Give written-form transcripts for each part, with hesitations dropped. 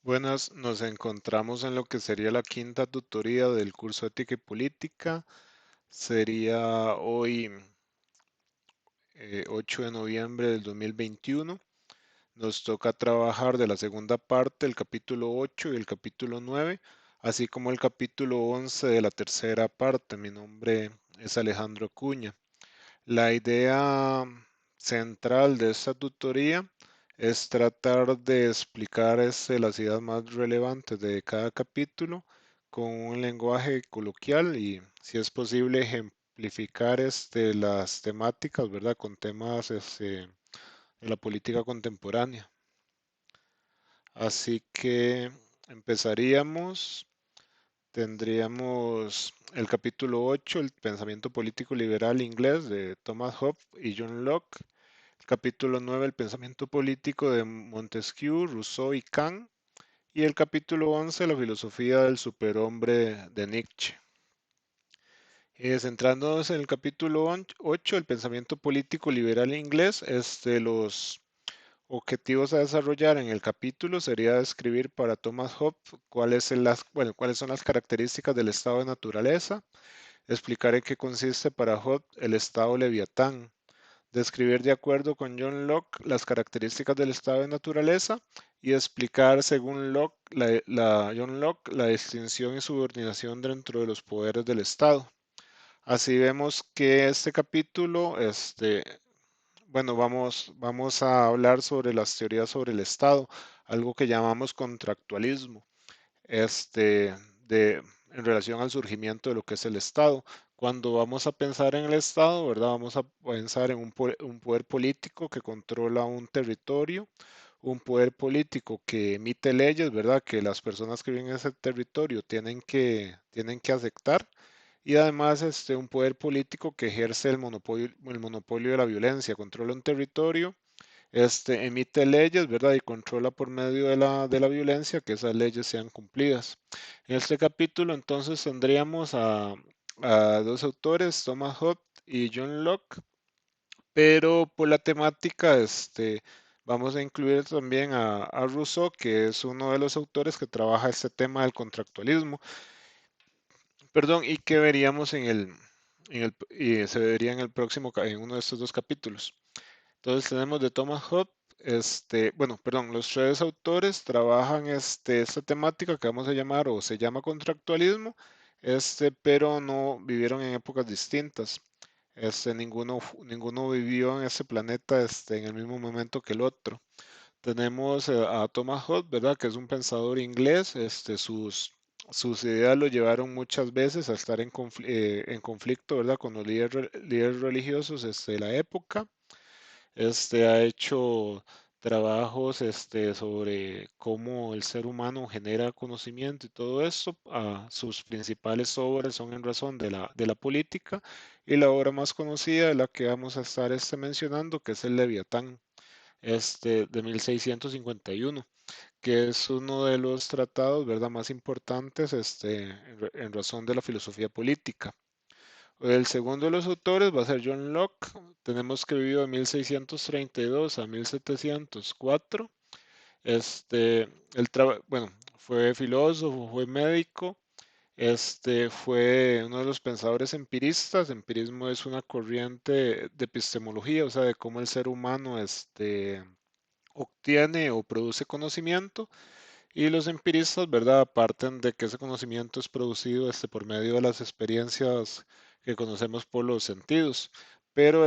Buenas, nos encontramos en lo que sería la quinta tutoría del curso Ética y Política. Sería hoy 8 de noviembre del 2021. Nos toca trabajar de la segunda parte, el capítulo 8 y el capítulo 9, así como el capítulo 11 de la tercera parte. Mi nombre es Alejandro Acuña. La idea central de esta tutoría es tratar de explicar las ideas más relevantes de cada capítulo con un lenguaje coloquial y, si es posible, ejemplificar las temáticas, ¿verdad? Con temas de la política contemporánea. Así que empezaríamos. Tendríamos el capítulo 8, el pensamiento político liberal inglés de Thomas Hobbes y John Locke. El capítulo 9, el pensamiento político de Montesquieu, Rousseau y Kant. Y el capítulo 11, la filosofía del superhombre de Nietzsche. Centrándonos en el capítulo 8, el pensamiento político liberal inglés, los objetivos a desarrollar en el capítulo sería describir para Thomas Hobbes cuáles son las características del estado de naturaleza, explicar en qué consiste para Hobbes el estado leviatán, describir de acuerdo con John Locke las características del estado de naturaleza y explicar según John Locke la distinción y subordinación dentro de los poderes del Estado. Así vemos que este capítulo, bueno, vamos a hablar sobre las teorías sobre el Estado, algo que llamamos contractualismo, este, en relación al surgimiento de lo que es el Estado. Cuando vamos a pensar en el Estado, ¿verdad? Vamos a pensar en un poder político que controla un territorio, un poder político que emite leyes, ¿verdad? Que las personas que viven en ese territorio tienen que aceptar y además un poder político que ejerce el monopolio de la violencia, controla un territorio, emite leyes, ¿verdad? Y controla por medio de la violencia que esas leyes sean cumplidas. En este capítulo entonces tendríamos a dos autores, Thomas Hobbes y John Locke, pero por la temática, vamos a incluir también a Rousseau, que es uno de los autores que trabaja este tema del contractualismo. Perdón, y que veríamos y se vería en el próximo, en uno de estos dos capítulos. Entonces tenemos de Thomas Hobbes, bueno, perdón, los tres autores trabajan esta temática que vamos a llamar o se llama contractualismo, pero no vivieron en épocas distintas. Ninguno vivió en ese planeta, en el mismo momento que el otro. Tenemos a Thomas Hobbes, ¿verdad? Que es un pensador inglés. Sus ideas lo llevaron muchas veces a estar en conflicto, ¿verdad? Con los líderes religiosos de la época. Ha hecho trabajos sobre cómo el ser humano genera conocimiento y todo eso. Sus principales obras son en razón de la política y la obra más conocida de la que vamos a estar mencionando, que es el Leviatán de 1651, que es uno de los tratados, ¿verdad?, más importantes en razón de la filosofía política. El segundo de los autores va a ser John Locke. Tenemos que vivió de 1632 a 1704. Bueno, fue filósofo, fue médico, fue uno de los pensadores empiristas. Empirismo es una corriente de epistemología, o sea, de cómo el ser humano obtiene o produce conocimiento, y los empiristas, ¿verdad?, parten de que ese conocimiento es producido por medio de las experiencias que conocemos por los sentidos. Pero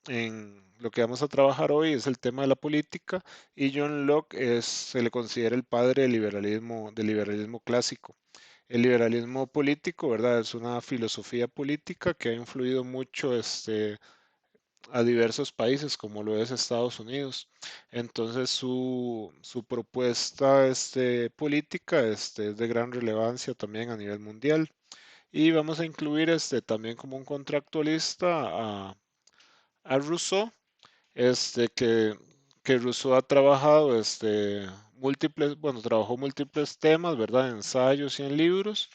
en lo que vamos a trabajar hoy es el tema de la política, y John Locke se le considera el padre del liberalismo clásico. El liberalismo político, ¿verdad? Es una filosofía política que ha influido mucho a diversos países, como lo es Estados Unidos. Entonces su propuesta política es de gran relevancia también a nivel mundial. Y vamos a incluir también como un contractualista a Rousseau, que Rousseau ha trabajado bueno, trabajó múltiples temas, ¿verdad? En ensayos y en libros,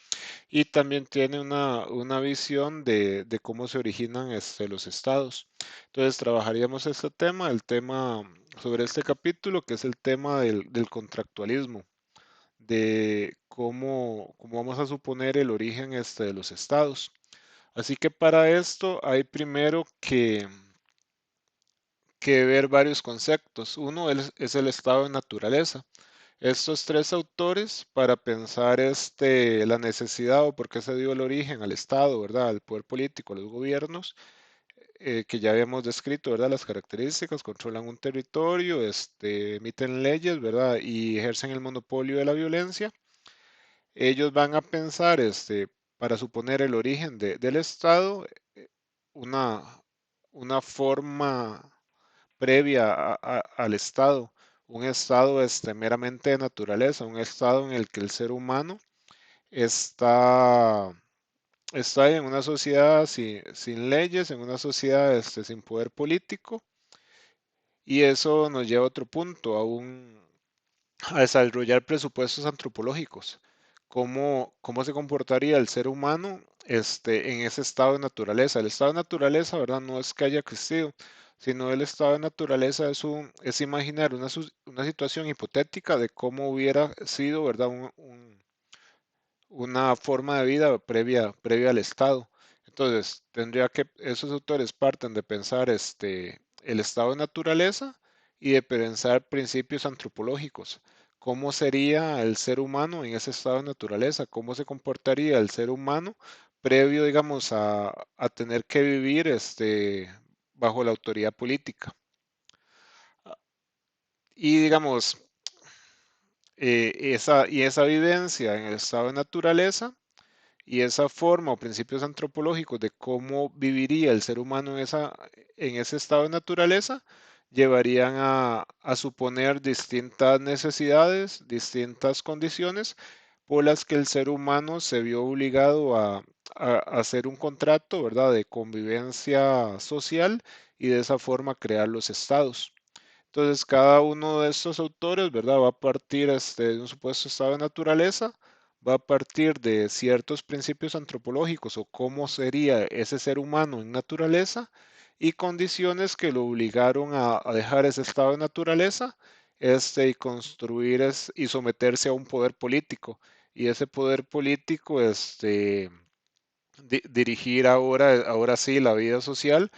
y también tiene una visión de cómo se originan los estados. Entonces trabajaríamos el tema sobre este capítulo, que es el tema del contractualismo. de cómo vamos a suponer el origen de los estados. Así que para esto hay primero que ver varios conceptos. Uno es el estado de naturaleza. Estos tres autores, para pensar la necesidad o por qué se dio el origen al Estado, ¿verdad? Al poder político, a los gobiernos, que ya habíamos descrito, ¿verdad? Las características, controlan un territorio, emiten leyes, ¿verdad? Y ejercen el monopolio de la violencia. Ellos van a pensar, para suponer el origen del Estado, eh, una, una forma previa al Estado, un Estado meramente de naturaleza, un Estado en el que el ser humano está, está en una sociedad sin leyes, en una sociedad sin poder político, y eso nos lleva a otro punto, a desarrollar presupuestos antropológicos. ¿Cómo se comportaría el ser humano en ese estado de naturaleza? El estado de naturaleza, ¿verdad? No es que haya existido, sino el estado de naturaleza es imaginar una situación hipotética de cómo hubiera sido, ¿verdad? Una forma de vida previa al Estado. Entonces, tendría que, esos autores parten de pensar el estado de naturaleza y de pensar principios antropológicos. ¿Cómo sería el ser humano en ese estado de naturaleza? ¿Cómo se comportaría el ser humano previo, digamos, a tener que vivir bajo la autoridad política? Y digamos, esa vivencia en el estado de naturaleza y esa forma o principios antropológicos de cómo viviría el ser humano en ese estado de naturaleza llevarían a suponer distintas necesidades, distintas condiciones por las que el ser humano se vio obligado a hacer un contrato, ¿verdad?, de convivencia social y de esa forma crear los estados. Entonces, cada uno de estos autores, ¿verdad? Va a partir de un supuesto estado de naturaleza, va a partir de ciertos principios antropológicos o cómo sería ese ser humano en naturaleza y condiciones que lo obligaron a dejar ese estado de naturaleza, y construir y someterse a un poder político. Y ese poder político, dirigir ahora sí la vida social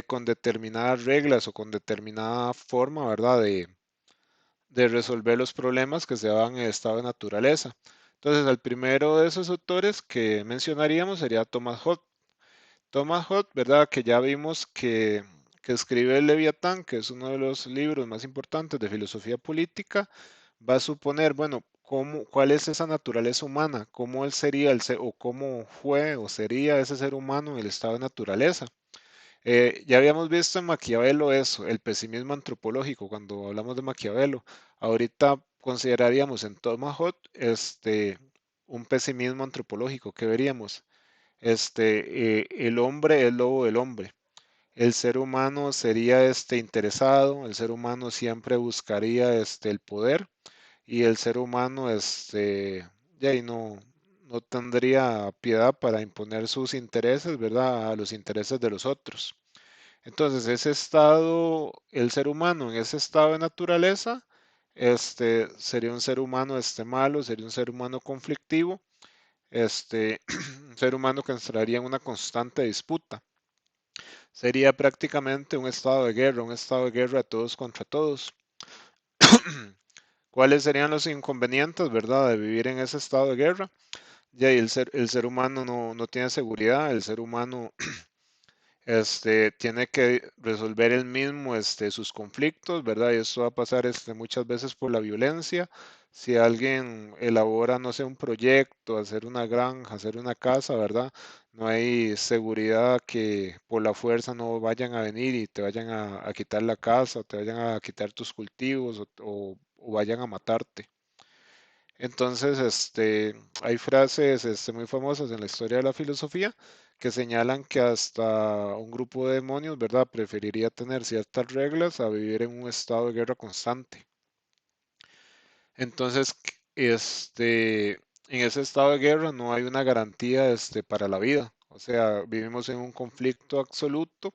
con determinadas reglas o con determinada forma, ¿verdad? De resolver los problemas que se dan en el estado de naturaleza. Entonces, el primero de esos autores que mencionaríamos sería Thomas Hobbes. Thomas Hobbes, ¿verdad? Que ya vimos que escribe el Leviatán, que es uno de los libros más importantes de filosofía política, va a suponer, bueno, cuál es esa naturaleza humana, cómo él sería o cómo fue o sería ese ser humano en el estado de naturaleza. Ya habíamos visto en Maquiavelo eso, el pesimismo antropológico, cuando hablamos de Maquiavelo. Ahorita consideraríamos en Thomas Hobbes un pesimismo antropológico. ¿Qué veríamos? El hombre es lobo del hombre. El ser humano sería interesado, el ser humano siempre buscaría el poder y el ser humano ya y no tendría piedad para imponer sus intereses, ¿verdad? A los intereses de los otros. Entonces, ese estado, el ser humano en ese estado de naturaleza, sería un ser humano malo, sería un ser humano conflictivo, un ser humano que entraría en una constante disputa. Sería prácticamente un estado de guerra de todos contra todos. ¿Cuáles serían los inconvenientes, verdad, de vivir en ese estado de guerra? Ya, y el ser humano no tiene seguridad, el ser humano tiene que resolver él mismo sus conflictos, ¿verdad? Y eso va a pasar muchas veces por la violencia. Si alguien elabora, no sé, un proyecto, hacer una granja, hacer una casa, ¿verdad? No hay seguridad que por la fuerza no vayan a venir y te vayan a quitar la casa, o te vayan a quitar tus cultivos o vayan a matarte. Entonces, hay frases muy famosas en la historia de la filosofía que señalan que hasta un grupo de demonios, ¿verdad?, preferiría tener ciertas reglas a vivir en un estado de guerra constante. Entonces, en ese estado de guerra no hay una garantía, para la vida. O sea, vivimos en un conflicto absoluto,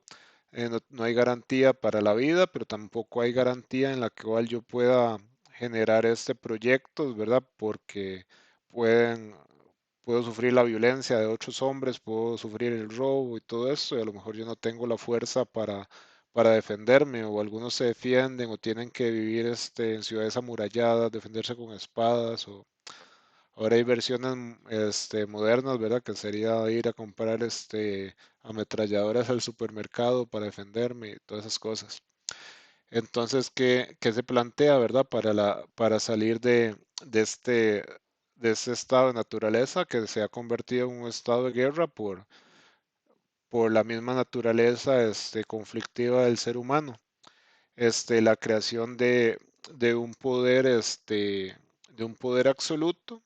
no hay garantía para la vida, pero tampoco hay garantía en la cual yo pueda generar proyectos, ¿verdad? Porque pueden, puedo sufrir la violencia de otros hombres, puedo sufrir el robo y todo eso, y a lo mejor yo no tengo la fuerza para defenderme, o algunos se defienden o tienen que vivir en ciudades amuralladas, defenderse con espadas, o ahora hay versiones modernas, ¿verdad? Que sería ir a comprar ametralladoras al supermercado para defenderme y todas esas cosas. Entonces, ¿qué se plantea, verdad? Para salir de este estado de naturaleza que se ha convertido en un estado de guerra por la misma naturaleza conflictiva del ser humano. La creación de un poder, de un poder absoluto.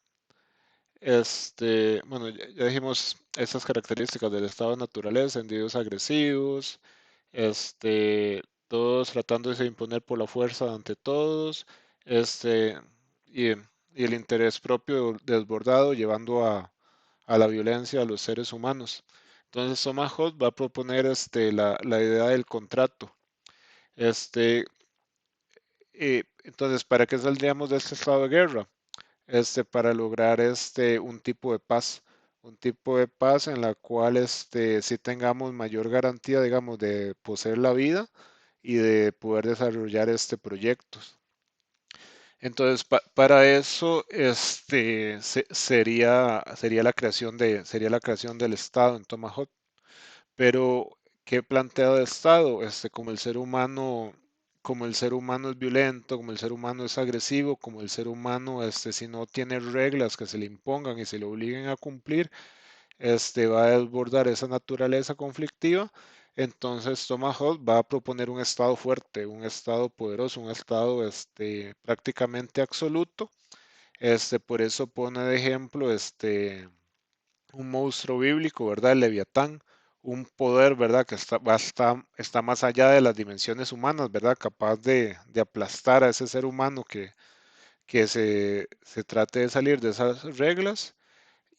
Bueno, ya dijimos esas características del estado de naturaleza, individuos agresivos, este, todos tratándose de imponer por la fuerza ante todos, este, y, y el interés propio desbordado llevando a la violencia a los seres humanos. Entonces, Tomahawk va a proponer la idea del contrato. Este, entonces, ¿para qué saldríamos de este estado de guerra? Para lograr un tipo de paz en la cual sí tengamos mayor garantía, digamos, de poseer la vida y de poder desarrollar proyectos. Entonces, para eso, sería sería la creación del Estado en Tomahawk. Pero, ¿qué plantea el Estado? Como el ser humano es violento, como el ser humano es agresivo, como el ser humano, si no tiene reglas que se le impongan y se le obliguen a cumplir, va a desbordar esa naturaleza conflictiva. Entonces, Tomahawk va a proponer un estado fuerte, un estado poderoso, un estado, prácticamente absoluto. Por eso pone de ejemplo, un monstruo bíblico, ¿verdad? El Leviatán, un poder, ¿verdad? Que está más allá de las dimensiones humanas, ¿verdad? Capaz de aplastar a ese ser humano que se trate de salir de esas reglas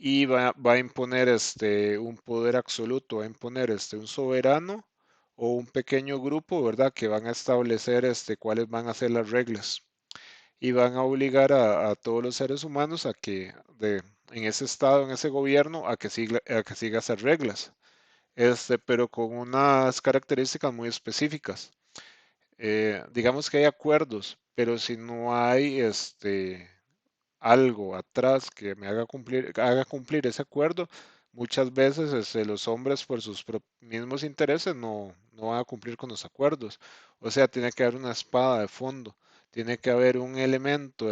y va a imponer un poder absoluto, va a imponer un soberano o un pequeño grupo, ¿verdad? Que van a establecer cuáles van a ser las reglas y van a obligar a todos los seres humanos en ese estado, en ese gobierno, a que siga esas reglas, pero con unas características muy específicas. Digamos que hay acuerdos, pero si no hay algo atrás que me haga cumplir ese acuerdo, muchas veces los hombres por sus mismos intereses no van a cumplir con los acuerdos. O sea, tiene que haber una espada de fondo, tiene que haber un elemento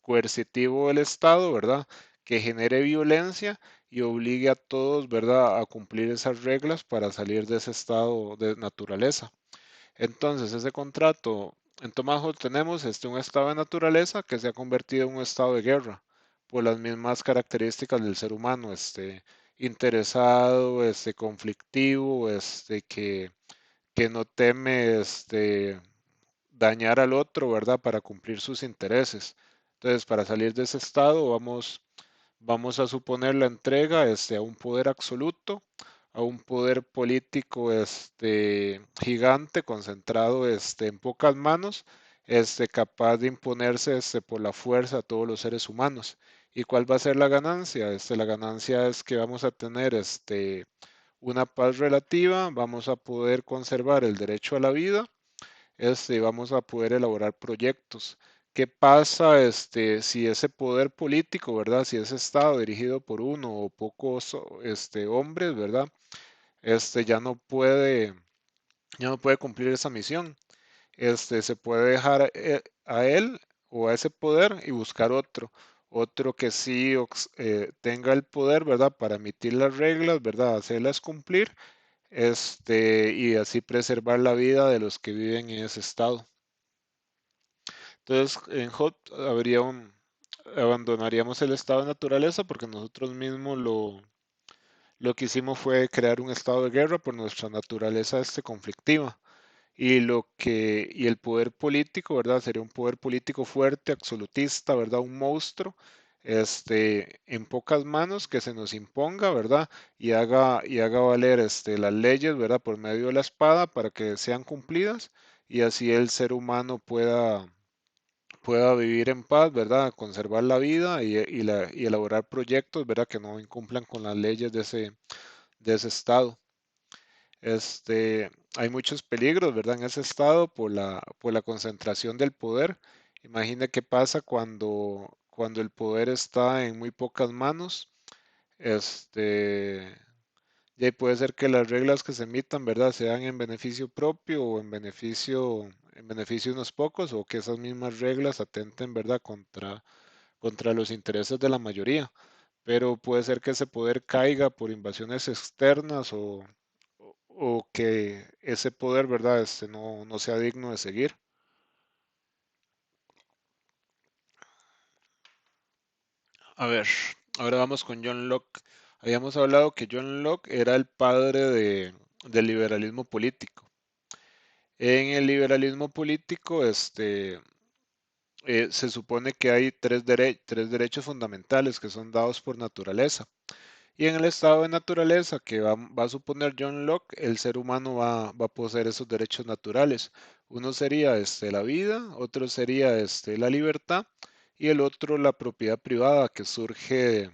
coercitivo del Estado, ¿verdad? Que genere violencia y obligue a todos, ¿verdad?, a cumplir esas reglas para salir de ese estado de naturaleza. Entonces, ese contrato, en Tomahawk tenemos un estado de naturaleza que se ha convertido en un estado de guerra por las mismas características del ser humano, interesado, conflictivo, que no teme, dañar al otro, ¿verdad? Para cumplir sus intereses. Entonces, para salir de ese estado, vamos a suponer la entrega a un poder absoluto, a un poder político gigante, concentrado en pocas manos, capaz de imponerse por la fuerza a todos los seres humanos. ¿Y cuál va a ser la ganancia? La ganancia es que vamos a tener una paz relativa, vamos a poder conservar el derecho a la vida, vamos a poder elaborar proyectos. ¿Qué pasa si ese poder político, ¿verdad? Si ese Estado dirigido por uno o pocos hombres, ¿verdad? Ya no puede cumplir esa misión. Se puede dejar a él o a ese poder y buscar otro que sí tenga el poder, ¿verdad? Para emitir las reglas, ¿verdad? Hacerlas cumplir, y así preservar la vida de los que viven en ese estado. Entonces, en HOT abandonaríamos el estado de naturaleza porque nosotros mismos lo que hicimos fue crear un estado de guerra por nuestra naturaleza conflictiva. Y el poder político, ¿verdad? Sería un poder político fuerte, absolutista, ¿verdad? Un monstruo, en pocas manos que se nos imponga, ¿verdad? Y haga valer, las leyes, ¿verdad? Por medio de la espada para que sean cumplidas y así el ser humano pueda vivir en paz, ¿verdad? Conservar la vida y elaborar proyectos, ¿verdad? Que no incumplan con las leyes de ese estado. Hay muchos peligros, ¿verdad? En ese estado por la concentración del poder. Imagina qué pasa cuando el poder está en muy pocas manos. Este, y ahí puede ser que las reglas que se emitan, ¿verdad? Sean en beneficio propio o en beneficio de unos pocos, o que esas mismas reglas atenten, ¿verdad? Contra los intereses de la mayoría. Pero puede ser que ese poder caiga por invasiones externas o que ese poder, ¿verdad? No sea digno de seguir. A ver, ahora vamos con John Locke. Habíamos hablado que John Locke era el padre del liberalismo político. En el liberalismo político, se supone que hay tres derechos fundamentales que son dados por naturaleza. Y en el estado de naturaleza que va a suponer John Locke, el ser humano va a poseer esos derechos naturales. Uno sería la vida, otro sería la libertad y el otro la propiedad privada que surge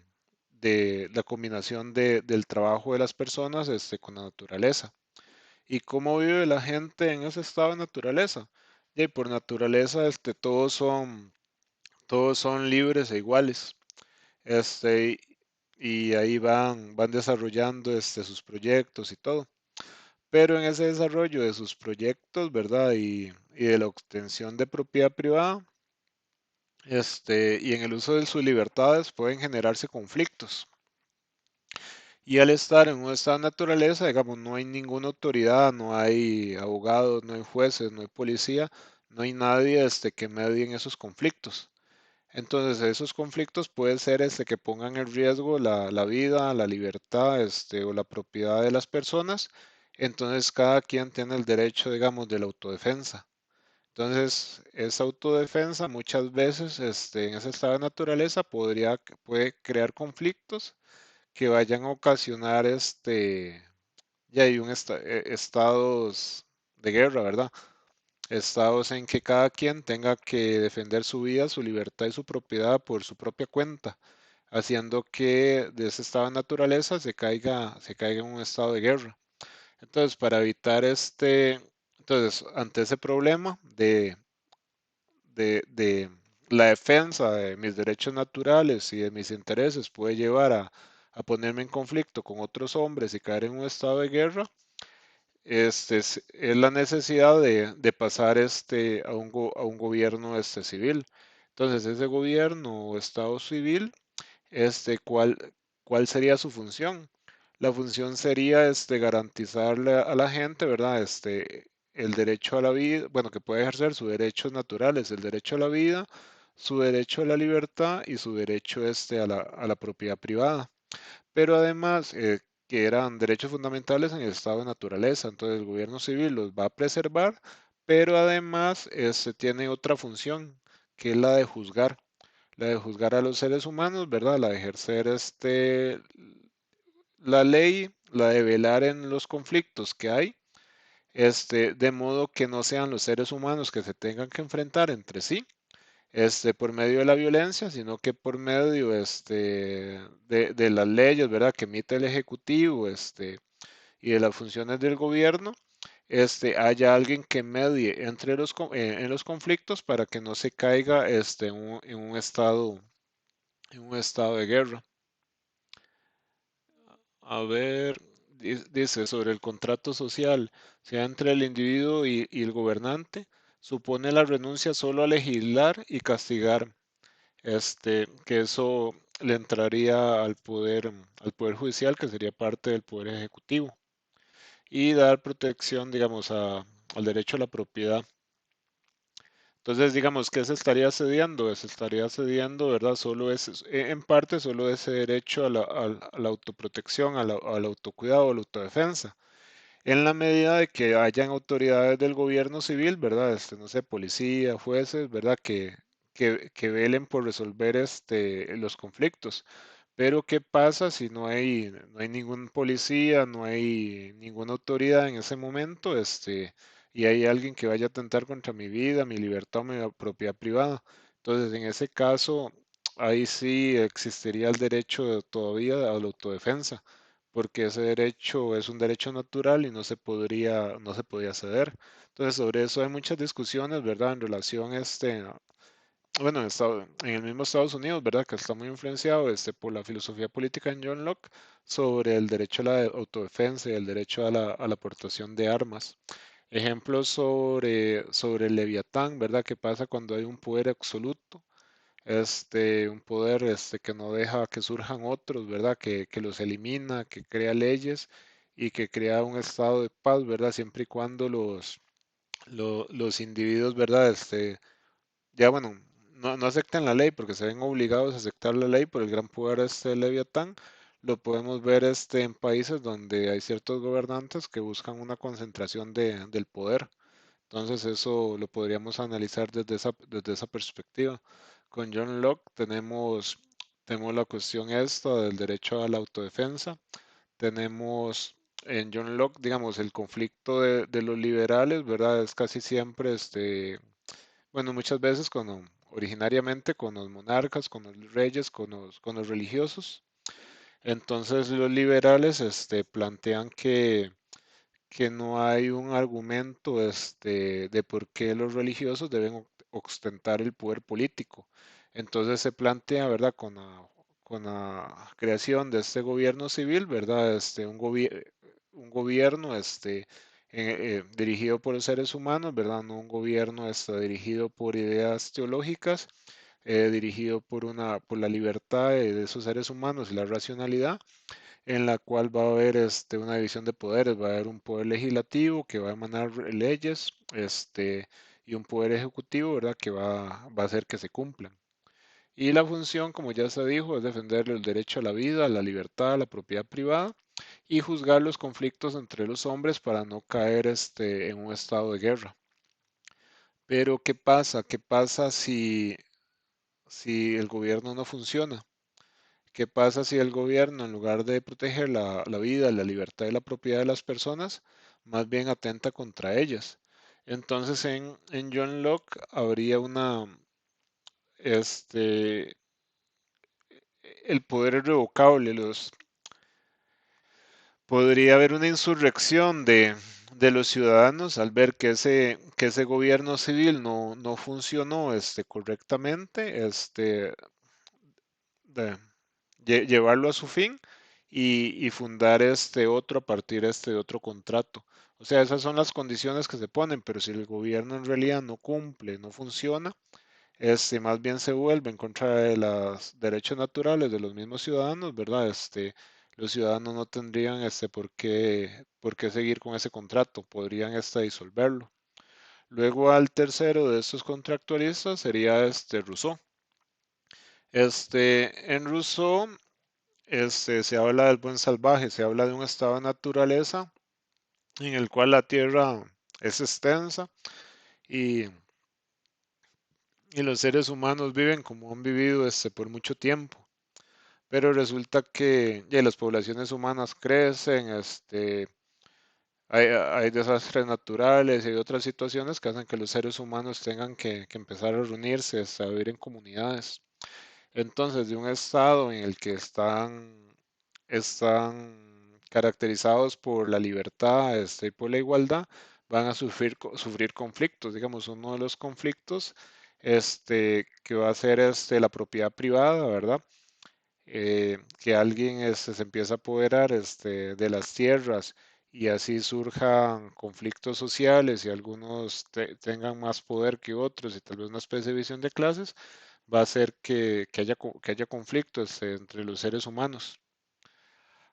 de la combinación del trabajo de las personas con la naturaleza. ¿Y cómo vive la gente en ese estado de naturaleza? Y por naturaleza todos son libres e iguales. Este, y ahí van desarrollando sus proyectos y todo. Pero en ese desarrollo de sus proyectos, ¿verdad? Y de la obtención de propiedad privada, y en el uso de sus libertades pueden generarse conflictos. Y al estar en un estado de naturaleza, digamos, no hay ninguna autoridad, no hay abogados, no hay jueces, no hay policía, no hay nadie que medie en esos conflictos. Entonces, esos conflictos pueden ser que pongan en riesgo la vida, la libertad, o la propiedad de las personas. Entonces, cada quien tiene el derecho, digamos, de la autodefensa. Entonces, esa autodefensa muchas veces, en ese estado de naturaleza puede crear conflictos que vayan a ocasionar, ya hay estados de guerra, ¿verdad? Estados en que cada quien tenga que defender su vida, su libertad y su propiedad por su propia cuenta, haciendo que de ese estado de naturaleza se caiga en un estado de guerra. Entonces, para evitar entonces, ante ese problema de la defensa de mis derechos naturales y de mis intereses puede llevar a ponerme en conflicto con otros hombres y caer en un estado de guerra, es la necesidad de pasar a un gobierno civil. Entonces, ese gobierno o estado civil, ¿cuál sería su función? La función sería garantizarle a la gente, ¿verdad? El derecho a la vida, bueno, que puede ejercer sus derechos naturales, el derecho a la vida, su derecho a la libertad y su derecho a la propiedad privada, pero además que eran derechos fundamentales en el estado de naturaleza. Entonces el gobierno civil los va a preservar, pero además tiene otra función, que es la de juzgar a los seres humanos, ¿verdad? La de ejercer la ley, la de velar en los conflictos que hay, de modo que no sean los seres humanos que se tengan que enfrentar entre sí por medio de la violencia, sino que por medio de las leyes, ¿verdad? Que emite el Ejecutivo, y de las funciones del gobierno, haya alguien que medie en los conflictos para que no se caiga en un estado de guerra. A ver, dice sobre el contrato social, sea entre el individuo y el gobernante, supone la renuncia solo a legislar y castigar, que eso le entraría al poder judicial, que sería parte del poder ejecutivo, y dar protección, digamos, al derecho a la propiedad. Entonces, digamos, ¿qué se estaría cediendo? Se estaría cediendo, ¿verdad? En parte, solo ese derecho a la autoprotección, al autocuidado, a la autodefensa. En la medida de que hayan autoridades del gobierno civil, ¿verdad? No sé, policía, jueces, ¿verdad? Que velen por resolver los conflictos. Pero ¿qué pasa si no hay ningún policía, no hay ninguna autoridad en ese momento? y hay alguien que vaya a atentar contra mi vida, mi libertad o mi propiedad privada. Entonces, en ese caso, ahí sí existiría el derecho todavía a la autodefensa, porque ese derecho es un derecho natural y no se podía ceder. Entonces, sobre eso hay muchas discusiones, ¿verdad? En relación bueno, en el mismo Estados Unidos, ¿verdad? Que está muy influenciado por la filosofía política en John Locke sobre el derecho a la autodefensa y el derecho a la aportación de armas. Ejemplos sobre el Leviatán, ¿verdad? ¿Qué pasa cuando hay un poder absoluto? Un poder que no deja que surjan otros, ¿verdad? Que los elimina, que crea leyes y que crea un estado de paz, ¿verdad? Siempre y cuando los individuos, ¿verdad? Ya bueno, no aceptan la ley porque se ven obligados a aceptar la ley por el gran poder del Leviatán. Lo podemos ver en países donde hay ciertos gobernantes que buscan una concentración del poder. Entonces eso lo podríamos analizar desde esa perspectiva. Con John Locke tenemos la cuestión esta del derecho a la autodefensa. Tenemos en John Locke, digamos, el conflicto de los liberales, ¿verdad? Es casi siempre bueno, muchas veces originariamente con los monarcas, con los reyes, con los religiosos. Entonces los liberales plantean que no hay un argumento de por qué los religiosos deben ostentar el poder político. Entonces se plantea, ¿verdad? Con la creación de este gobierno civil, ¿verdad? Un gobierno dirigido por los seres humanos, ¿verdad? No un gobierno dirigido por ideas teológicas, dirigido por la libertad de esos seres humanos y la racionalidad, en la cual va a haber una división de poderes, va a haber un poder legislativo que va a emanar leyes, y un poder ejecutivo, ¿verdad? Que va a hacer que se cumplan. Y la función, como ya se dijo, es defender el derecho a la vida, a la libertad, a la propiedad privada y juzgar los conflictos entre los hombres para no caer en un estado de guerra. Pero ¿qué pasa? ¿Qué pasa si el gobierno no funciona? ¿Qué pasa si el gobierno, en lugar de proteger la vida, la libertad y la propiedad de las personas, más bien atenta contra ellas? Entonces, en John Locke habría el poder irrevocable, podría haber una insurrección de los ciudadanos al ver que ese gobierno civil no funcionó, correctamente, de llevarlo a su fin y fundar este otro a partir de otro contrato. O sea, esas son las condiciones que se ponen, pero si el gobierno en realidad no cumple, no funciona, más bien se vuelve en contra de los derechos naturales de los mismos ciudadanos, ¿verdad? Los ciudadanos no tendrían por qué seguir con ese contrato, podrían disolverlo. Luego al tercero de estos contractualistas sería Rousseau. En Rousseau se habla del buen salvaje, se habla de un estado de naturaleza en el cual la tierra es extensa y, y los seres humanos viven como han vivido por mucho tiempo. Pero resulta que ya, las poblaciones humanas crecen, hay desastres naturales y hay otras situaciones que hacen que los seres humanos tengan que empezar a reunirse, a vivir en comunidades. Entonces, de un estado en el que están caracterizados por la libertad, y por la igualdad, van a sufrir conflictos. Digamos, uno de los conflictos, que va a ser la propiedad privada, ¿verdad? Que alguien se empieza a apoderar de las tierras y así surjan conflictos sociales y algunos tengan más poder que otros y tal vez una especie de división de clases, va a hacer que haya conflictos entre los seres humanos.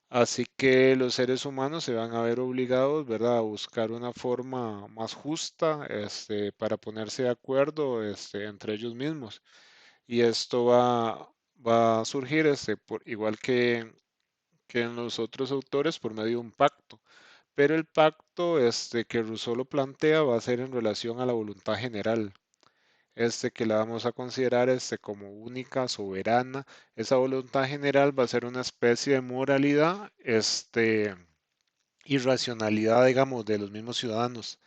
Así que los seres humanos se van a ver obligados, ¿verdad?, a buscar una forma más justa, para ponerse de acuerdo, entre ellos mismos. Y esto va a surgir, igual que en los otros autores, por medio de un pacto. Pero el pacto, que Rousseau lo plantea, va a ser en relación a la voluntad general, que la vamos a considerar, como única, soberana. Esa voluntad general va a ser una especie de moralidad, y racionalidad, digamos, de los mismos ciudadanos.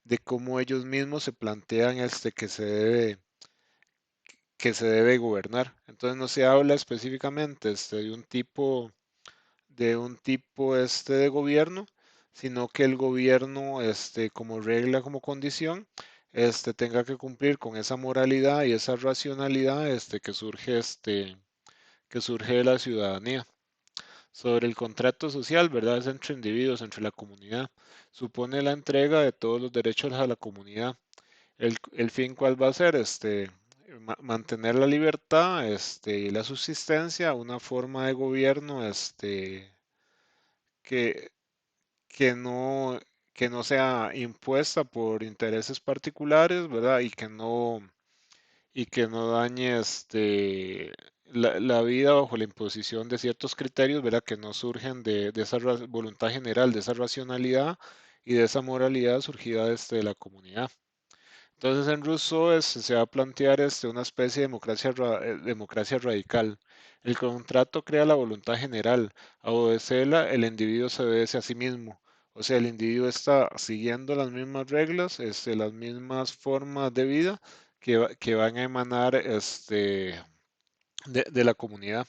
de cómo ellos mismos se plantean que se debe gobernar. Entonces no se habla específicamente de un tipo de gobierno, sino que el gobierno como regla, como condición, tenga que cumplir con esa moralidad y esa racionalidad que surge de la ciudadanía. Sobre el contrato social, ¿verdad? Es entre individuos, entre la comunidad. Supone la entrega de todos los derechos a la comunidad. El fin, ¿cuál va a ser? Mantener la libertad, y la subsistencia, una forma de gobierno, que, que no, que no sea impuesta por intereses particulares, ¿verdad? Y que no dañe, la vida bajo la imposición de ciertos criterios, ¿verdad? Que no surgen de esa voluntad general, de esa racionalidad y de esa moralidad surgida de la comunidad. Entonces en Rousseau se va a plantear una especie de democracia radical. El contrato crea la voluntad general. A obedecerla, el individuo se obedece a sí mismo. O sea, el individuo está siguiendo las mismas reglas, las mismas formas de vida que van a emanar de la comunidad.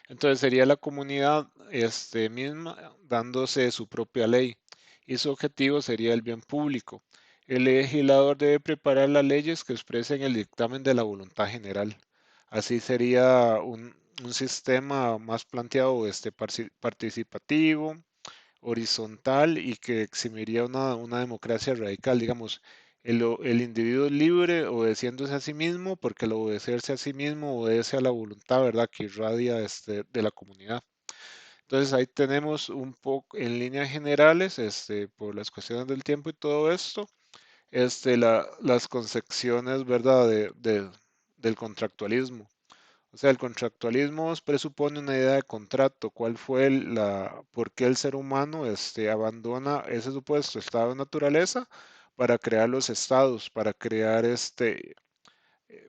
Entonces sería la comunidad misma dándose su propia ley y su objetivo sería el bien público. El legislador debe preparar las leyes que expresen el dictamen de la voluntad general. Así sería un sistema más planteado participativo, horizontal y que eximiría una democracia radical. Digamos, el individuo es libre obedeciéndose a sí mismo, porque al obedecerse a sí mismo obedece a la voluntad, ¿verdad?, que irradia de la comunidad. Entonces ahí tenemos un poco en líneas generales, por las cuestiones del tiempo y todo esto, las concepciones, ¿verdad?, del contractualismo. O sea, el contractualismo presupone una idea de contrato. ¿Cuál fue por qué el ser humano abandona ese supuesto estado de naturaleza para crear los estados, para crear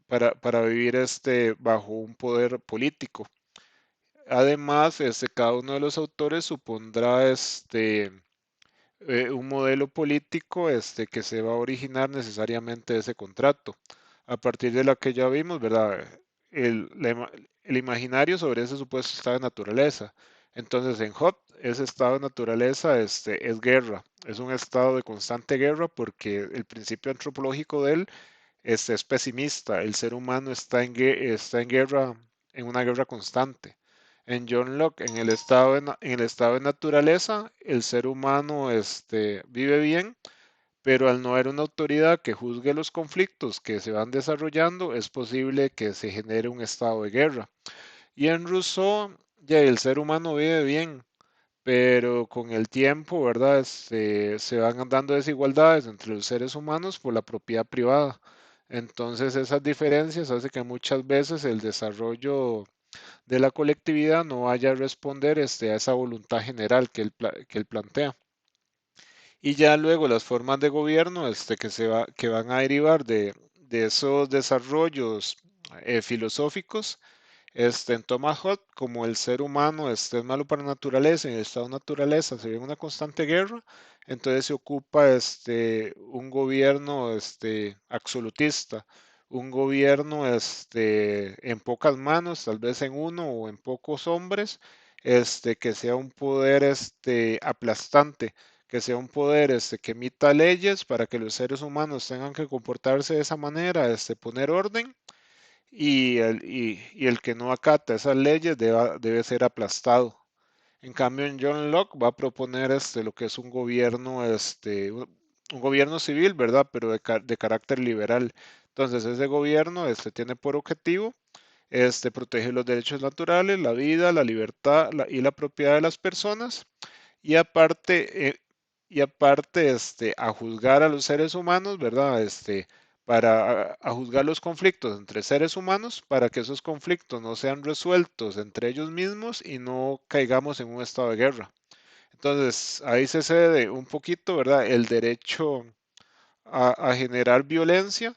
para vivir bajo un poder político? Además, cada uno de los autores supondrá un modelo político que se va a originar necesariamente de ese contrato. A partir de lo que ya vimos, ¿verdad? El imaginario sobre ese supuesto estado de naturaleza. Entonces, en Hobbes, ese estado de naturaleza es guerra, es un estado de constante guerra porque el principio antropológico de él es pesimista. El ser humano está en guerra, en una guerra constante. En John Locke, en el estado de naturaleza, el ser humano vive bien, pero al no haber una autoridad que juzgue los conflictos que se van desarrollando, es posible que se genere un estado de guerra. Y en Rousseau, ya el ser humano vive bien, pero con el tiempo, ¿verdad? Se van dando desigualdades entre los seres humanos por la propiedad privada. Entonces esas diferencias hacen que muchas veces el desarrollo de la colectividad no vaya a responder a esa voluntad general que él plantea. Y ya luego las formas de gobierno que van a derivar de esos desarrollos filosóficos en Thomas Hobbes, como el ser humano es malo para la naturaleza, en el estado de naturaleza se ve una constante guerra, entonces se ocupa un gobierno absolutista, un gobierno en pocas manos, tal vez en uno o en pocos hombres, que sea un poder aplastante, que sea un poder que emita leyes para que los seres humanos tengan que comportarse de esa manera, poner orden y el que no acata esas leyes debe ser aplastado. En cambio, en John Locke va a proponer lo que es un gobierno, un gobierno civil, ¿verdad? Pero de carácter liberal. Entonces, ese gobierno tiene por objetivo proteger los derechos naturales, la vida, la libertad y la propiedad de las personas y aparte, a juzgar a los seres humanos, ¿verdad? A juzgar los conflictos entre seres humanos para que esos conflictos no sean resueltos entre ellos mismos y no caigamos en un estado de guerra. Entonces, ahí se cede un poquito, ¿verdad? El derecho a generar violencia,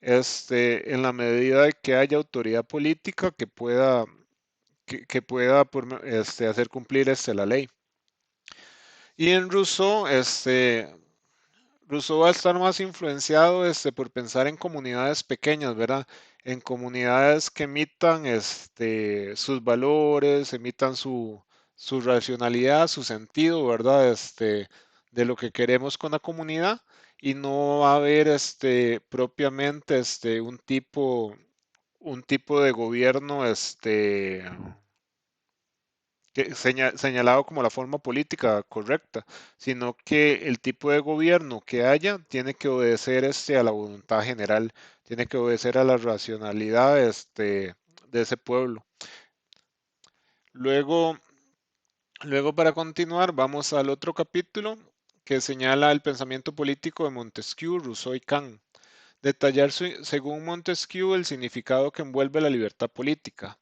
en la medida de que haya autoridad política que pueda hacer cumplir la ley. Y en Rousseau, Rousseau va a estar más influenciado por pensar en comunidades pequeñas, ¿verdad? En comunidades que emitan sus valores, emitan su racionalidad, su sentido, ¿verdad? De lo que queremos con la comunidad y no va a haber propiamente un tipo de gobierno señalado como la forma política correcta, sino que el tipo de gobierno que haya tiene que obedecer a la voluntad general, tiene que obedecer a la racionalidad de ese pueblo. Luego, luego para continuar, vamos al otro capítulo que señala el pensamiento político de Montesquieu, Rousseau y Kant. Detallar según Montesquieu el significado que envuelve la libertad política.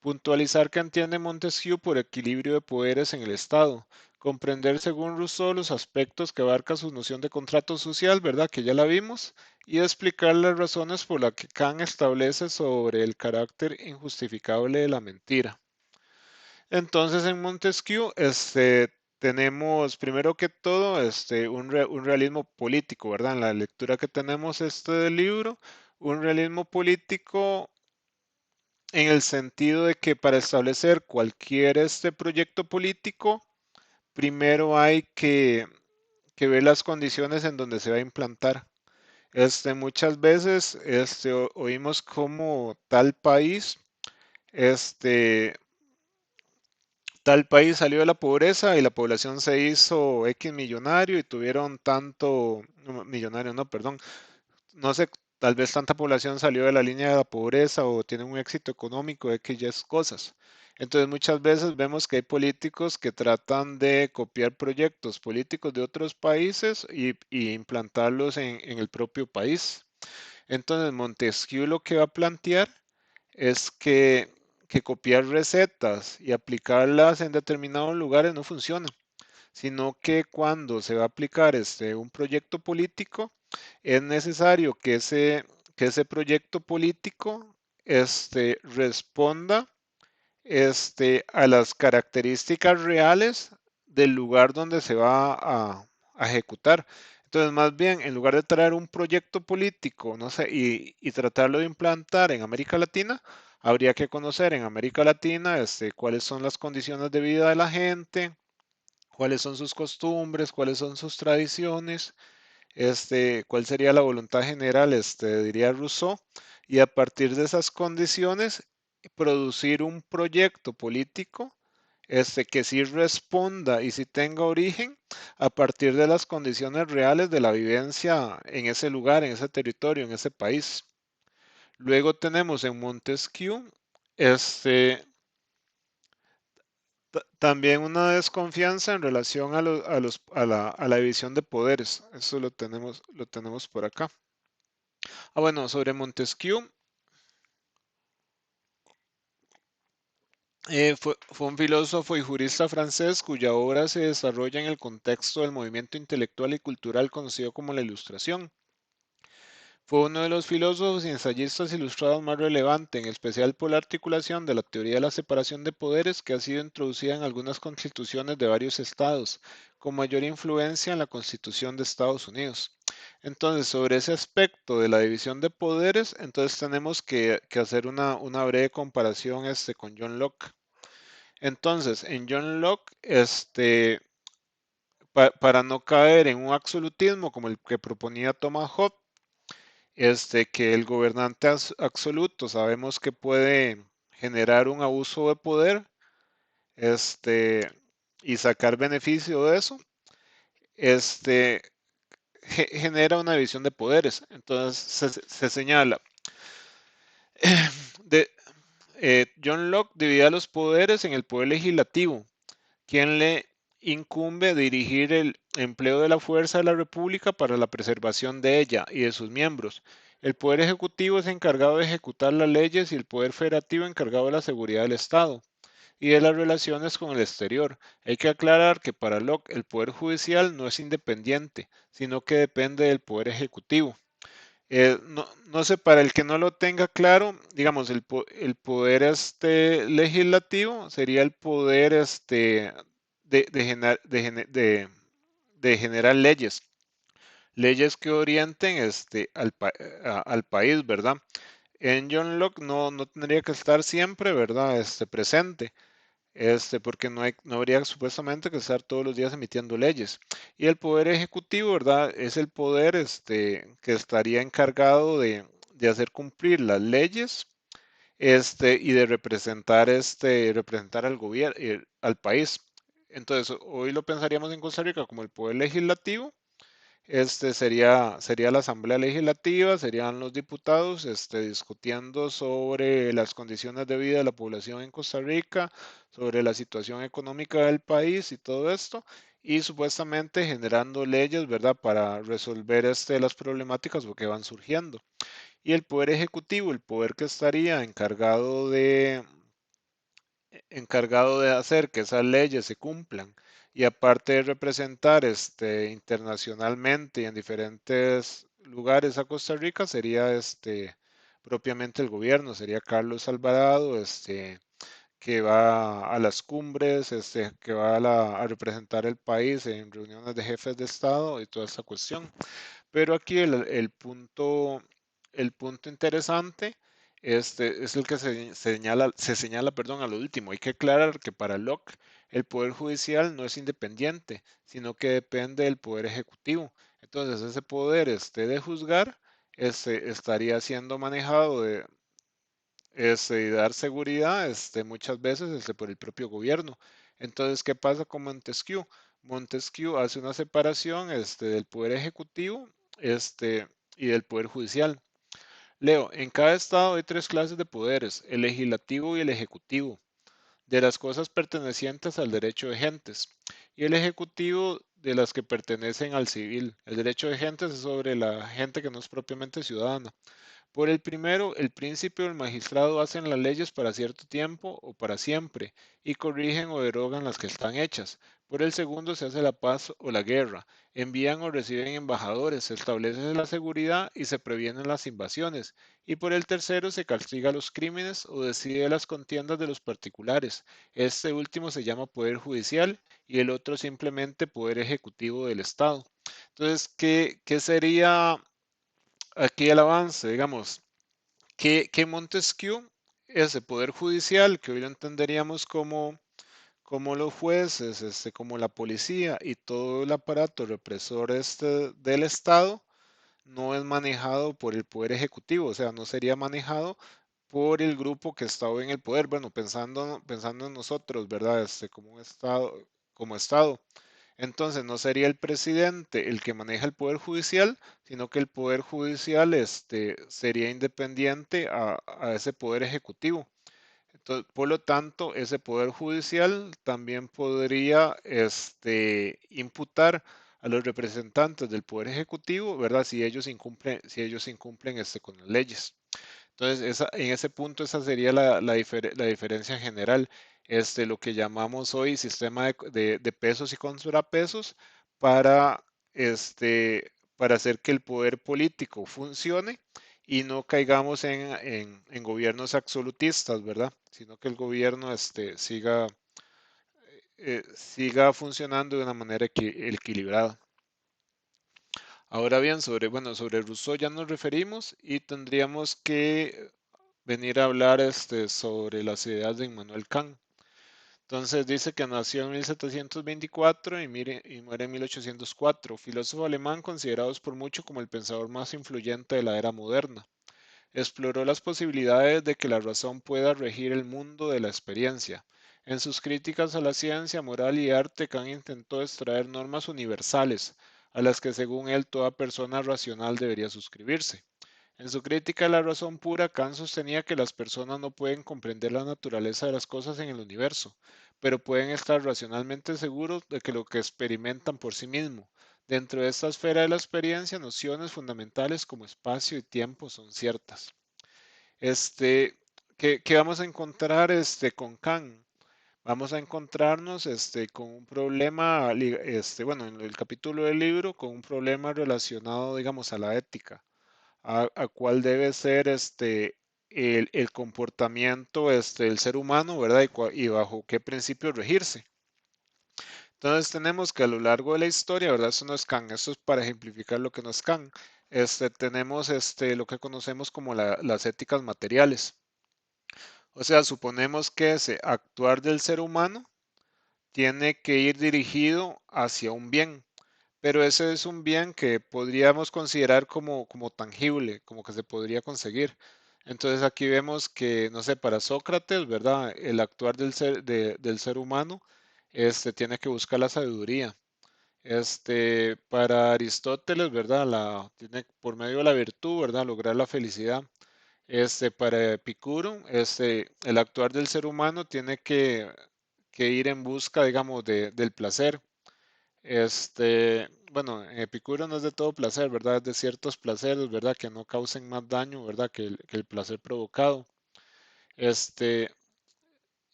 Puntualizar qué entiende Montesquieu por equilibrio de poderes en el Estado. Comprender según Rousseau los aspectos que abarca su noción de contrato social, ¿verdad? Que ya la vimos. Y explicar las razones por las que Kant establece sobre el carácter injustificable de la mentira. Entonces, en Montesquieu, tenemos primero que todo un realismo político, ¿verdad? En la lectura que tenemos del libro, un realismo político en el sentido de que para establecer cualquier proyecto político, primero hay que ver las condiciones en donde se va a implantar. Muchas veces oímos como este, tal país salió de la pobreza y la población se hizo X millonario y tuvieron tanto, no, millonario, no, perdón, no sé, tal vez tanta población salió de la línea de la pobreza o tiene un éxito económico de que ya es cosas. Entonces muchas veces vemos que hay políticos que tratan de copiar proyectos políticos de otros países y implantarlos en el propio país. Entonces Montesquieu lo que va a plantear es que copiar recetas y aplicarlas en determinados lugares no funciona, sino que cuando se va a aplicar un proyecto político, es necesario que ese proyecto político responda a las características reales del lugar donde se va a ejecutar. Entonces, más bien, en lugar de traer un proyecto político, no sé, y tratarlo de implantar en América Latina, habría que conocer en América Latina cuáles son las condiciones de vida de la gente, cuáles son sus costumbres, cuáles son sus tradiciones, cuál sería la voluntad general, diría Rousseau, y a partir de esas condiciones producir un proyecto político que sí responda y sí tenga origen a partir de las condiciones reales de la vivencia en ese lugar, en ese territorio, en ese país. Luego tenemos en Montesquieu este, también una desconfianza en relación a la división de poderes. Eso lo tenemos por acá. Ah, bueno, sobre Montesquieu, fue un filósofo y jurista francés cuya obra se desarrolla en el contexto del movimiento intelectual y cultural conocido como la Ilustración. Fue uno de los filósofos y ensayistas ilustrados más relevantes, en especial por la articulación de la teoría de la separación de poderes que ha sido introducida en algunas constituciones de varios estados, con mayor influencia en la Constitución de Estados Unidos. Entonces, sobre ese aspecto de la división de poderes, entonces tenemos que hacer una breve comparación con John Locke. Entonces, en John Locke, para no caer en un absolutismo como el que proponía Thomas Hobbes, que el gobernante absoluto sabemos que puede generar un abuso de poder, este, y sacar beneficio de eso, este, genera una división de poderes. Entonces se señala, de, John Locke dividía los poderes en el poder legislativo, quien le incumbe dirigir el empleo de la fuerza de la República para la preservación de ella y de sus miembros. El Poder Ejecutivo es encargado de ejecutar las leyes y el Poder Federativo encargado de la seguridad del Estado y de las relaciones con el exterior. Hay que aclarar que para Locke el Poder Judicial no es independiente, sino que depende del Poder Ejecutivo. No sé, para el que no lo tenga claro, digamos, el poder legislativo sería el poder de, gener- de generar leyes. leyes que orienten al país, ¿verdad? En John Locke no tendría que estar siempre, ¿verdad? Presente, porque no habría supuestamente que estar todos los días emitiendo leyes. Y el poder ejecutivo, ¿verdad? Es el poder, que estaría encargado de hacer cumplir las leyes, y de representar al gobierno, al país. Entonces, hoy lo pensaríamos en Costa Rica como el poder legislativo. Sería la Asamblea Legislativa, serían los diputados, discutiendo sobre las condiciones de vida de la población en Costa Rica, sobre la situación económica del país y todo esto, y supuestamente generando leyes, ¿verdad?, para resolver, las problemáticas que van surgiendo. Y el poder ejecutivo, el poder que estaría encargado de hacer que esas leyes se cumplan y aparte de representar, internacionalmente y en diferentes lugares a Costa Rica, sería, propiamente el gobierno, sería Carlos Alvarado, que va a las cumbres, que va a representar el país en reuniones de jefes de Estado y toda esta cuestión. Pero aquí el punto interesante, es el que se señala, perdón, a lo último. Hay que aclarar que para Locke el poder judicial no es independiente, sino que depende del poder ejecutivo. Entonces ese poder, de juzgar, estaría siendo manejado y dar seguridad, muchas veces, por el propio gobierno. Entonces, ¿qué pasa con Montesquieu? Montesquieu hace una separación, del poder ejecutivo, este, y del poder judicial. Leo, en cada estado hay tres clases de poderes, el legislativo y el ejecutivo, de las cosas pertenecientes al derecho de gentes, y el ejecutivo de las que pertenecen al civil. El derecho de gentes es sobre la gente que no es propiamente ciudadana. Por el primero, el príncipe o el magistrado hacen las leyes para cierto tiempo o para siempre, y corrigen o derogan las que están hechas. Por el segundo se hace la paz o la guerra, envían o reciben embajadores, se establece la seguridad y se previenen las invasiones. Y por el tercero se castiga los crímenes o decide las contiendas de los particulares. Este último se llama poder judicial y el otro simplemente poder ejecutivo del Estado. Entonces, ¿qué sería aquí el avance? Digamos, que Montesquieu, ese poder judicial, que hoy lo entenderíamos como los jueces, como la policía y todo el aparato represor, del Estado, no es manejado por el poder ejecutivo, o sea, no sería manejado por el grupo que está hoy en el poder. Bueno, pensando en nosotros, ¿verdad? Como un Estado. Entonces no sería el presidente el que maneja el poder judicial, sino que el poder judicial, sería independiente a ese poder ejecutivo. Entonces, por lo tanto, ese poder judicial también podría, imputar a los representantes del poder ejecutivo, ¿verdad? Si ellos incumplen, con las leyes. Entonces, en ese punto, esa sería la diferencia general. Lo que llamamos hoy sistema de pesos y contrapesos para, para hacer que el poder político funcione y no caigamos en gobiernos absolutistas, ¿verdad? Sino que el gobierno, siga funcionando de una manera equilibrada. Ahora bien, sobre Rousseau ya nos referimos y tendríamos que venir a hablar, sobre las ideas de Immanuel Kant. Entonces dice que nació en 1724 y muere en 1804, filósofo alemán considerado por muchos como el pensador más influyente de la era moderna. Exploró las posibilidades de que la razón pueda regir el mundo de la experiencia. En sus críticas a la ciencia, moral y arte, Kant intentó extraer normas universales, a las que según él toda persona racional debería suscribirse. En su crítica a la razón pura, Kant sostenía que las personas no pueden comprender la naturaleza de las cosas en el universo, pero pueden estar racionalmente seguros de que lo que experimentan por sí mismo. Dentro de esta esfera de la experiencia, nociones fundamentales como espacio y tiempo son ciertas. Este, ¿qué vamos a encontrar, con Kant? Vamos a encontrarnos, con un problema, bueno, en el capítulo del libro, con un problema relacionado, digamos, a la ética, a cuál debe ser, el comportamiento, del ser humano, ¿verdad? Y bajo qué principios regirse. Entonces tenemos que a lo largo de la historia, ¿verdad? Eso no es Kant, esto es para ejemplificar lo que no es Kant. Tenemos lo que conocemos como las éticas materiales. O sea, suponemos que ese actuar del ser humano tiene que ir dirigido hacia un bien, pero ese es un bien que podríamos considerar como tangible, como que se podría conseguir. Entonces aquí vemos que, no sé, para Sócrates, ¿verdad? El actuar del ser humano, tiene que buscar la sabiduría. Para Aristóteles, ¿verdad? Tiene por medio de la virtud, ¿verdad? Lograr la felicidad. Para Epicuro, el actuar del ser humano tiene que ir en busca, digamos, del placer. Bueno, en Epicuro no es de todo placer, ¿verdad? Es de ciertos placeres, ¿verdad? Que no causen más daño, ¿verdad? Que el placer provocado. Este,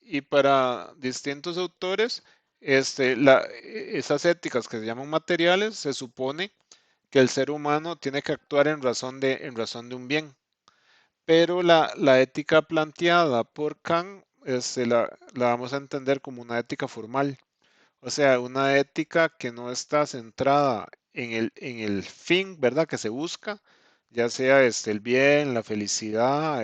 y para distintos autores, esas éticas que se llaman materiales, se supone que el ser humano tiene que actuar en razón de un bien. Pero la ética planteada por Kant, la vamos a entender como una ética formal. O sea, una ética que no está centrada en el fin, ¿verdad? Que se busca, ya sea el bien, la felicidad,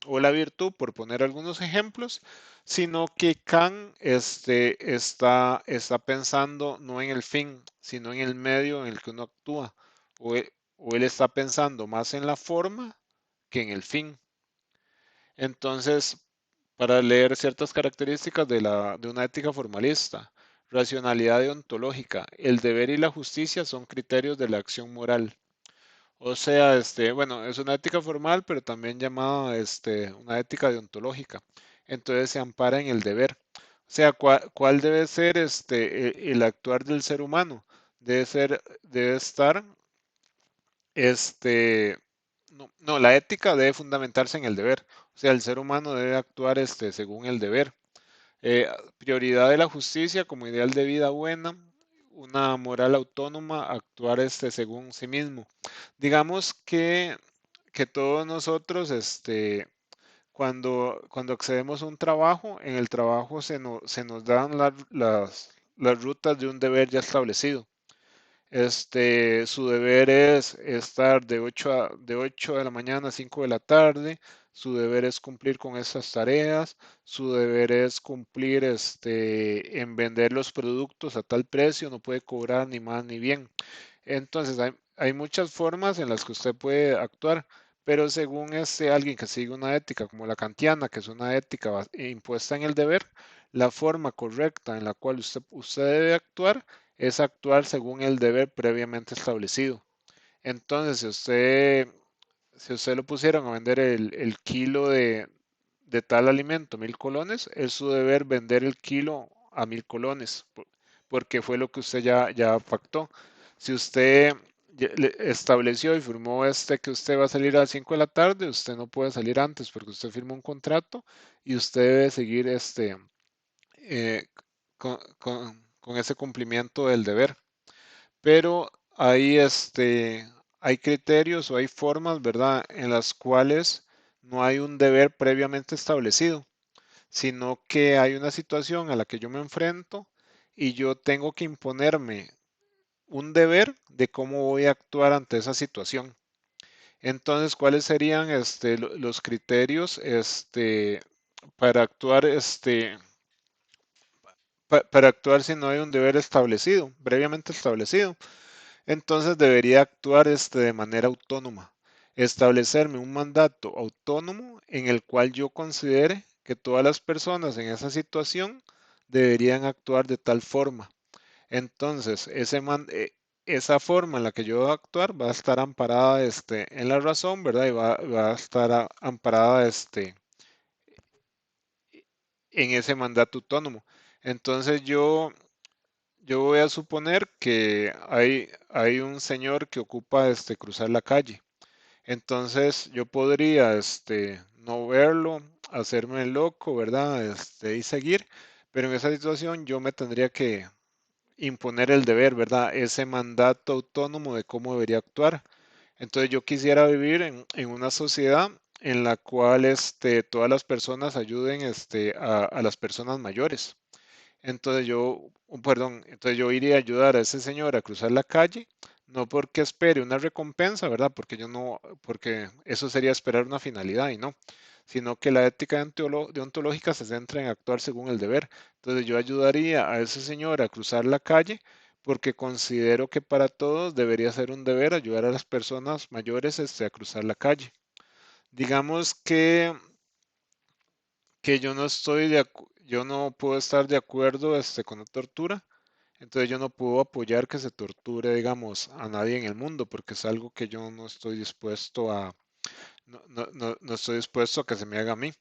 o la virtud, por poner algunos ejemplos, sino que Kant está pensando no en el fin, sino en el medio en el que uno actúa. O él está pensando más en la forma que en el fin. Entonces, para leer ciertas características de una ética formalista, racionalidad deontológica, el deber y la justicia son criterios de la acción moral. O sea, bueno, es una ética formal, pero también llamada, una ética deontológica. Entonces se ampara en el deber. O sea, ¿cuál debe ser, el actuar del ser humano? Debe estar, no, la ética debe fundamentarse en el deber. O sea, el ser humano debe actuar, según el deber. Prioridad de la justicia como ideal de vida buena, una moral autónoma, actuar, según sí mismo. Digamos que todos nosotros, cuando accedemos a un trabajo, en el trabajo se nos dan las rutas de un deber ya establecido. Su deber es estar de 8 de la mañana a 5 de la tarde. Su deber es cumplir con esas tareas. Su deber es cumplir, en vender los productos a tal precio. No puede cobrar ni más ni bien. Entonces, hay muchas formas en las que usted puede actuar, pero según alguien que sigue una ética como la kantiana, que es una ética impuesta en el deber, la forma correcta en la cual usted debe actuar es actuar según el deber previamente establecido. Entonces, si usted lo pusieron a vender el kilo de tal alimento, 1.000 colones, es su deber vender el kilo a 1.000 colones, porque fue lo que usted ya pactó. Si usted le estableció y firmó que usted va a salir a las 5 de la tarde, usted no puede salir antes porque usted firmó un contrato y usted debe seguir eh, con ese cumplimiento del deber. Pero hay criterios o hay formas, ¿verdad?, en las cuales no hay un deber previamente establecido, sino que hay una situación a la que yo me enfrento y yo tengo que imponerme un deber de cómo voy a actuar ante esa situación. Entonces, ¿cuáles serían los criterios para actuar, para actuar si no hay un deber establecido, previamente establecido? Entonces debería actuar de manera autónoma, establecerme un mandato autónomo en el cual yo considere que todas las personas en esa situación deberían actuar de tal forma. Entonces, esa forma en la que yo voy a actuar va a estar amparada, en la razón, ¿verdad? Y va a estar amparada, en ese mandato autónomo. Entonces, yo voy a suponer que hay un señor que ocupa, cruzar la calle. Entonces, yo podría, no verlo, hacerme el loco, ¿verdad? Y seguir, pero en esa situación yo me tendría que imponer el deber, ¿verdad? Ese mandato autónomo de cómo debería actuar. Entonces yo quisiera vivir en una sociedad en la cual, todas las personas ayuden, a las personas mayores. entonces yo iría a ayudar a ese señor a cruzar la calle, no porque espere una recompensa, ¿verdad? Porque yo no, porque eso sería esperar una finalidad y no, sino que la ética deontológica se centra en actuar según el deber. Entonces yo ayudaría a ese señor a cruzar la calle porque considero que para todos debería ser un deber ayudar a las personas mayores a cruzar la calle. Digamos que yo no yo no puedo estar de acuerdo con la tortura, entonces yo no puedo apoyar que se torture, digamos, a nadie en el mundo, porque es algo que yo no estoy dispuesto no estoy dispuesto a que se me haga a mí.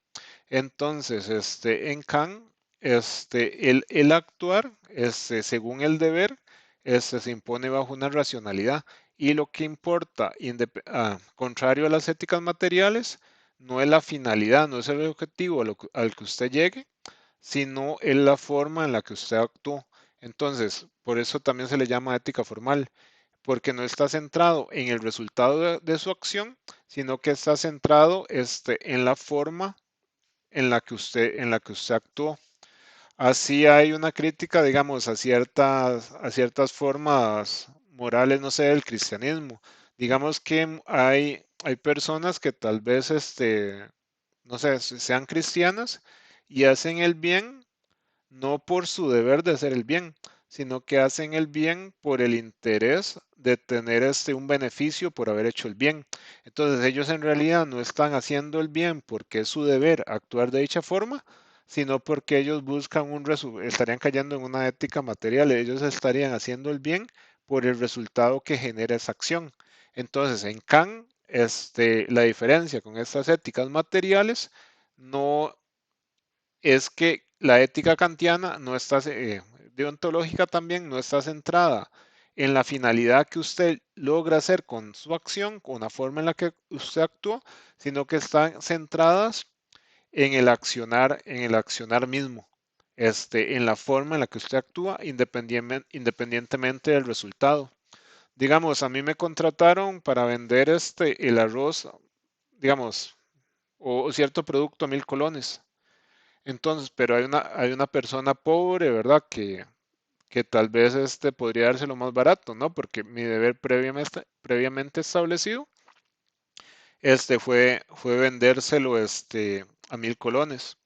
Entonces, en Kant, el actuar, según el deber, se impone bajo una racionalidad. Y lo que importa, contrario a las éticas materiales, no es la finalidad, no es el objetivo al que usted llegue, sino es la forma en la que usted actuó. Entonces, por eso también se le llama ética formal, porque no está centrado en el resultado de su acción, sino que está centrado en la forma en la que usted actuó. Así hay una crítica, digamos, a ciertas formas morales, no sé, del cristianismo. Digamos que hay personas que tal vez, no sé, sean cristianas y hacen el bien no por su deber de hacer el bien, sino que hacen el bien por el interés de tener un beneficio por haber hecho el bien. Entonces ellos en realidad no están haciendo el bien porque es su deber actuar de dicha forma, sino porque ellos buscan estarían cayendo en una ética material, ellos estarían haciendo el bien por el resultado que genera esa acción. Entonces, en Kant, la diferencia con estas éticas materiales no es que la ética kantiana no está, deontológica también, no está centrada en la finalidad que usted logra hacer con su acción, con la forma en la que usted actúa, sino que están centradas en el accionar mismo, en la forma en la que usted actúa, independientemente del resultado. Digamos, a mí me contrataron para vender el arroz, digamos, o cierto producto a 1.000 colones. Entonces, pero hay una persona pobre, ¿verdad? Que tal vez podría dárselo más barato, ¿no? Porque mi deber previamente establecido, fue vendérselo, a 1.000 colones.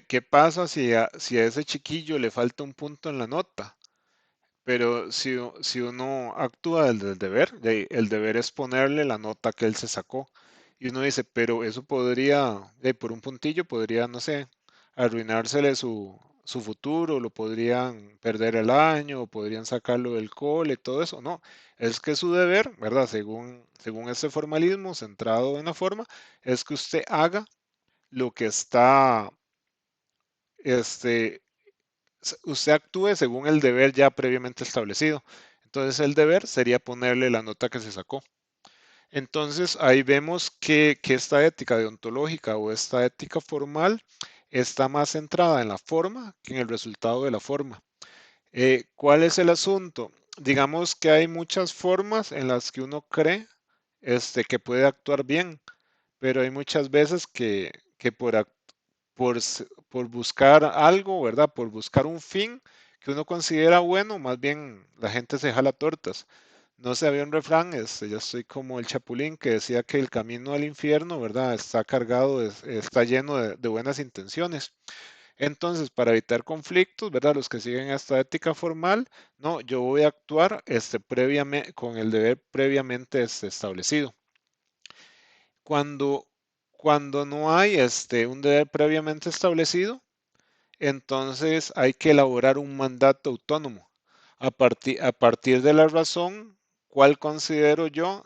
¿Qué pasa si a ese chiquillo le falta un punto en la nota? Pero si uno actúa del deber, el deber es ponerle la nota que él se sacó. Y uno dice, pero eso podría, por un puntillo, podría, no sé, arruinársele su futuro, lo podrían perder el año, o podrían sacarlo del cole, todo eso. No, es que su deber, ¿verdad? Según ese formalismo centrado en la forma, es que usted haga lo que está, este, usted actúe según el deber ya previamente establecido. Entonces el deber sería ponerle la nota que se sacó. Entonces ahí vemos que esta ética deontológica o esta ética formal está más centrada en la forma que en el resultado de la forma. ¿Cuál es el asunto? Digamos que hay muchas formas en las que uno cree que puede actuar bien, pero hay muchas veces que por buscar algo, ¿verdad? Por buscar un fin que uno considera bueno, más bien la gente se jala tortas. No sé, había un refrán, yo estoy como el Chapulín que decía que el camino al infierno, ¿verdad? Está cargado, está lleno de buenas intenciones. Entonces, para evitar conflictos, ¿verdad? Los que siguen esta ética formal, no, yo voy a actuar previamente, con el deber previamente establecido. Cuando, cuando no hay un deber previamente establecido, entonces hay que elaborar un mandato autónomo a partir de la razón, cuál considero yo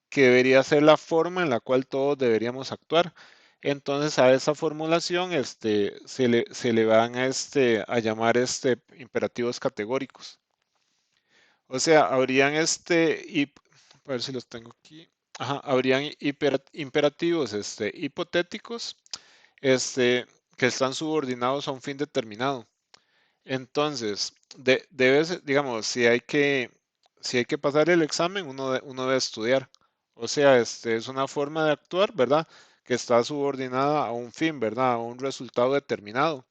que debería ser la forma en la cual todos deberíamos actuar. Entonces a esa formulación se le van a llamar imperativos categóricos. O sea, habrían a ver si los tengo aquí. Ajá, habrían imperativos hipotéticos este, que están subordinados a un fin determinado. Entonces, digamos, si hay que pasar el examen, uno debe estudiar. O sea, es una forma de actuar, ¿verdad? Que está subordinada a un fin, ¿verdad? A un resultado determinado.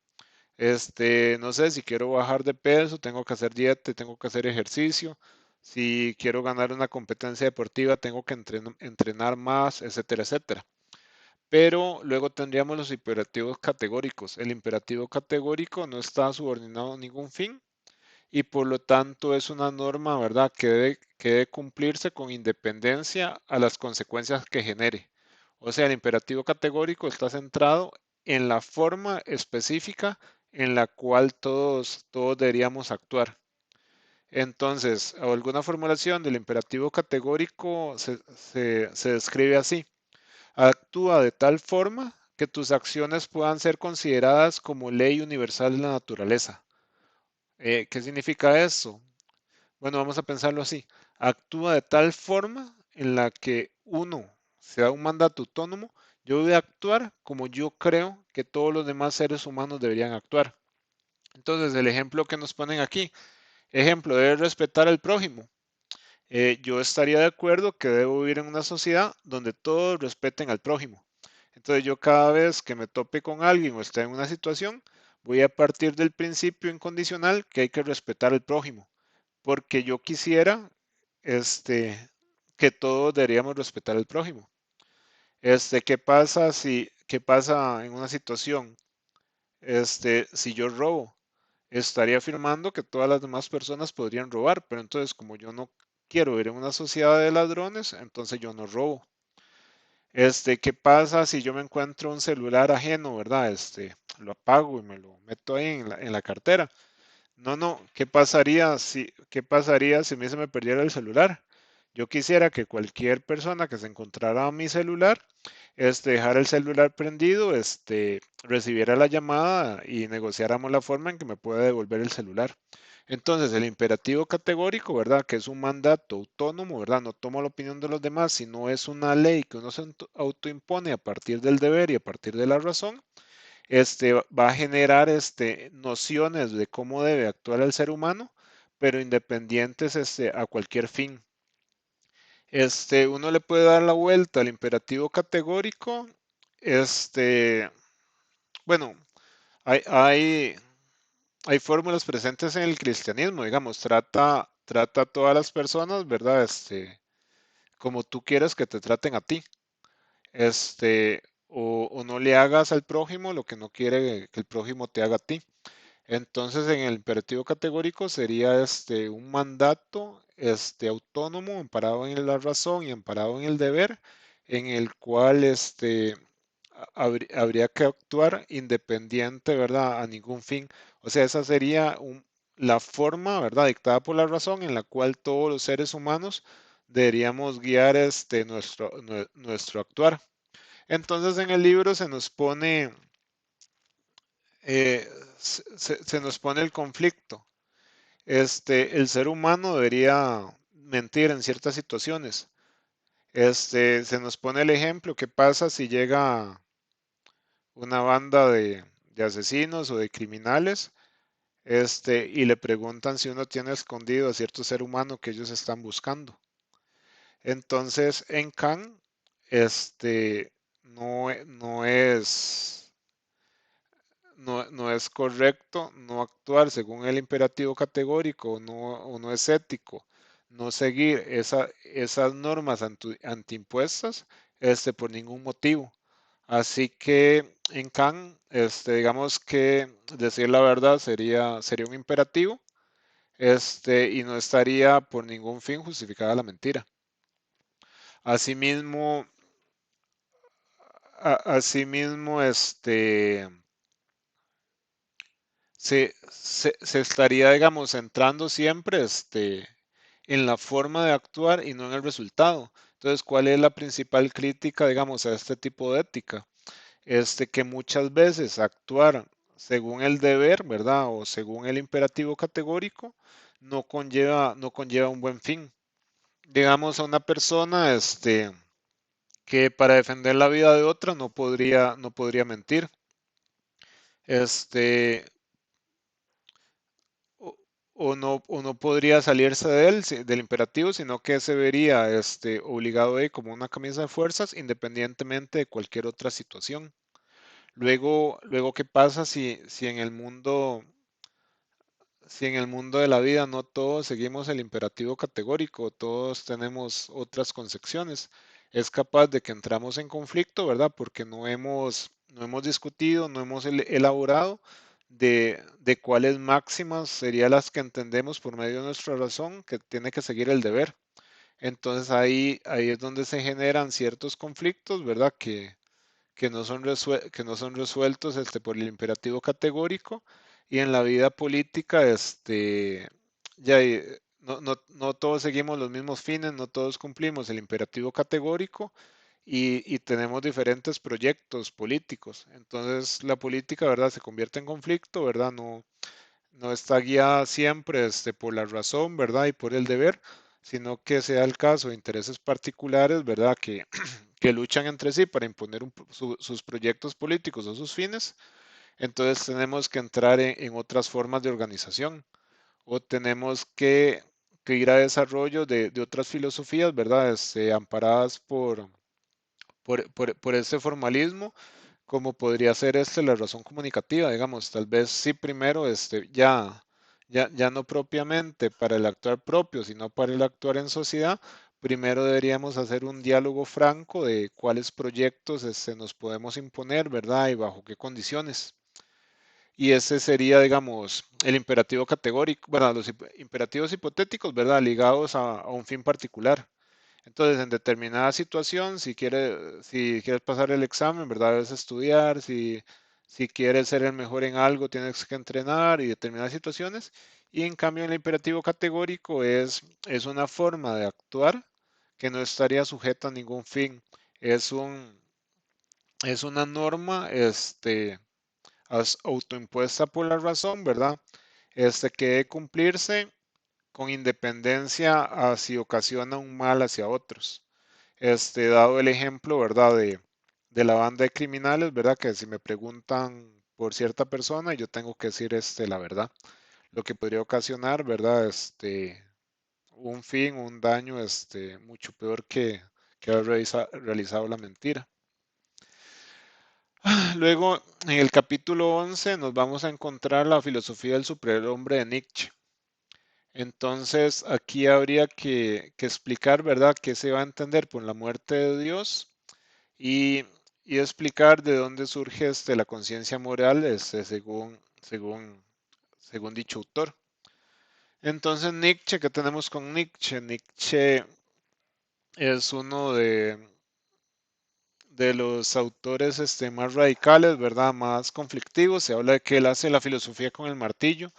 No sé, si quiero bajar de peso, tengo que hacer dieta, tengo que hacer ejercicio. Si quiero ganar una competencia deportiva, tengo que entrenar más, etcétera, etcétera. Pero luego tendríamos los imperativos categóricos. El imperativo categórico no está subordinado a ningún fin y por lo tanto es una norma, ¿verdad?, que debe cumplirse con independencia a las consecuencias que genere. O sea, el imperativo categórico está centrado en la forma específica en la cual todos deberíamos actuar. Entonces, alguna formulación del imperativo categórico se describe así. Actúa de tal forma que tus acciones puedan ser consideradas como ley universal de la naturaleza. ¿Qué significa eso? Bueno, vamos a pensarlo así. Actúa de tal forma en la que uno se da un mandato autónomo. Yo voy a actuar como yo creo que todos los demás seres humanos deberían actuar. Entonces, el ejemplo que nos ponen aquí, ejemplo, debe respetar al prójimo. Yo estaría de acuerdo que debo vivir en una sociedad donde todos respeten al prójimo. Entonces yo cada vez que me tope con alguien o esté en una situación, voy a partir del principio incondicional que hay que respetar al prójimo, porque yo quisiera que todos deberíamos respetar al prójimo. ¿Qué pasa en una situación? Si yo robo, estaría afirmando que todas las demás personas podrían robar, pero entonces como yo no quiero vivir en una sociedad de ladrones, entonces yo no robo. ¿Qué pasa si yo me encuentro un celular ajeno, verdad? Lo apago y me lo meto ahí en la cartera. No, no, ¿qué pasaría si a mí se me perdiera el celular? Yo quisiera que cualquier persona que se encontrara a mi celular, dejara el celular prendido, recibiera la llamada y negociáramos la forma en que me pueda devolver el celular. Entonces, el imperativo categórico, ¿verdad? Que es un mandato autónomo, ¿verdad? No toma la opinión de los demás, sino es una ley que uno se autoimpone a partir del deber y a partir de la razón. Va a generar nociones de cómo debe actuar el ser humano, pero independientes a cualquier fin. Uno le puede dar la vuelta al imperativo categórico. Este, bueno, hay, hay fórmulas presentes en el cristianismo, digamos, trata a todas las personas, ¿verdad? Como tú quieres que te traten a ti. O no le hagas al prójimo lo que no quiere que el prójimo te haga a ti. Entonces, en el imperativo categórico sería un mandato autónomo, amparado en la razón y amparado en el deber, en el cual habría que actuar independiente, ¿verdad?, a ningún fin. O sea, esa sería la forma, ¿verdad?, dictada por la razón en la cual todos los seres humanos deberíamos guiar nuestro actuar. Entonces, en el libro eh, se nos pone el conflicto. El ser humano debería mentir en ciertas situaciones. Se nos pone el ejemplo, ¿qué pasa si llega una banda de asesinos o de criminales, y le preguntan si uno tiene escondido a cierto ser humano que ellos están buscando? Entonces, en Kant, no es no es correcto no actuar según el imperativo categórico, o no es ético no seguir esas normas antiimpuestas, por ningún motivo. Así que en Kant, digamos que decir la verdad sería un imperativo, y no estaría por ningún fin justificada la mentira. Asimismo, asimismo, se estaría, digamos, centrando siempre en la forma de actuar y no en el resultado. Entonces, ¿cuál es la principal crítica, digamos, a este tipo de ética? Que muchas veces actuar según el deber, ¿verdad? O según el imperativo categórico, no conlleva un buen fin. Digamos, a una persona, que para defender la vida de otra no podría mentir. Este, o, o no podría salirse de él, del imperativo, sino que se vería obligado ahí como una camisa de fuerzas, independientemente de cualquier otra situación. Luego, ¿qué pasa si en el mundo de la vida no todos seguimos el imperativo categórico, todos tenemos otras concepciones? Es capaz de que entramos en conflicto, ¿verdad? Porque no hemos discutido, no hemos elaborado de cuáles máximas serían las que entendemos por medio de nuestra razón que tiene que seguir el deber. Entonces ahí es donde se generan ciertos conflictos, ¿verdad? Que no son resueltos por el imperativo categórico, y en la vida política ya no todos seguimos los mismos fines, no todos cumplimos el imperativo categórico, y tenemos diferentes proyectos políticos. Entonces la política, ¿verdad?, se convierte en conflicto, ¿verdad? No está guiada siempre por la razón, ¿verdad? Y por el deber, sino que sea el caso de intereses particulares, ¿verdad? Que luchan entre sí para imponer sus proyectos políticos o sus fines. Entonces tenemos que entrar en otras formas de organización, o tenemos que ir a desarrollo de otras filosofías, ¿verdad? Amparadas por ese formalismo, como podría ser la razón comunicativa, digamos. Tal vez sí primero, ya no propiamente para el actuar propio, sino para el actuar en sociedad. Primero deberíamos hacer un diálogo franco de cuáles proyectos nos podemos imponer, ¿verdad? Y bajo qué condiciones. Y ese sería, digamos, el imperativo categórico, bueno, los imperativos hipotéticos, ¿verdad? Ligados a un fin particular. Entonces, en determinada situación, si quieres pasar el examen, ¿verdad? Debes estudiar. Si quieres ser el mejor en algo, tienes que entrenar y determinadas situaciones. Y en cambio, el imperativo categórico es una forma de actuar que no estaría sujeta a ningún fin. Es es una norma, autoimpuesta por la razón, ¿verdad? Que debe cumplirse con independencia a si ocasiona un mal hacia otros. Dado el ejemplo, ¿verdad? De la banda de criminales, ¿verdad? Que si me preguntan por cierta persona, yo tengo que decir, la verdad, lo que podría ocasionar, ¿verdad? Un fin, un daño, mucho peor que haber realizado la mentira. Luego, en el capítulo 11 nos vamos a encontrar la filosofía del superhombre de Nietzsche. Entonces, aquí habría que explicar, ¿verdad?, qué se va a entender por la muerte de Dios, y, y explicar de dónde surge la conciencia moral, según dicho autor. Entonces, Nietzsche, ¿qué tenemos con Nietzsche? Nietzsche es uno de los autores más radicales, ¿verdad? Más conflictivos. Se habla de que él hace la filosofía con el martillo,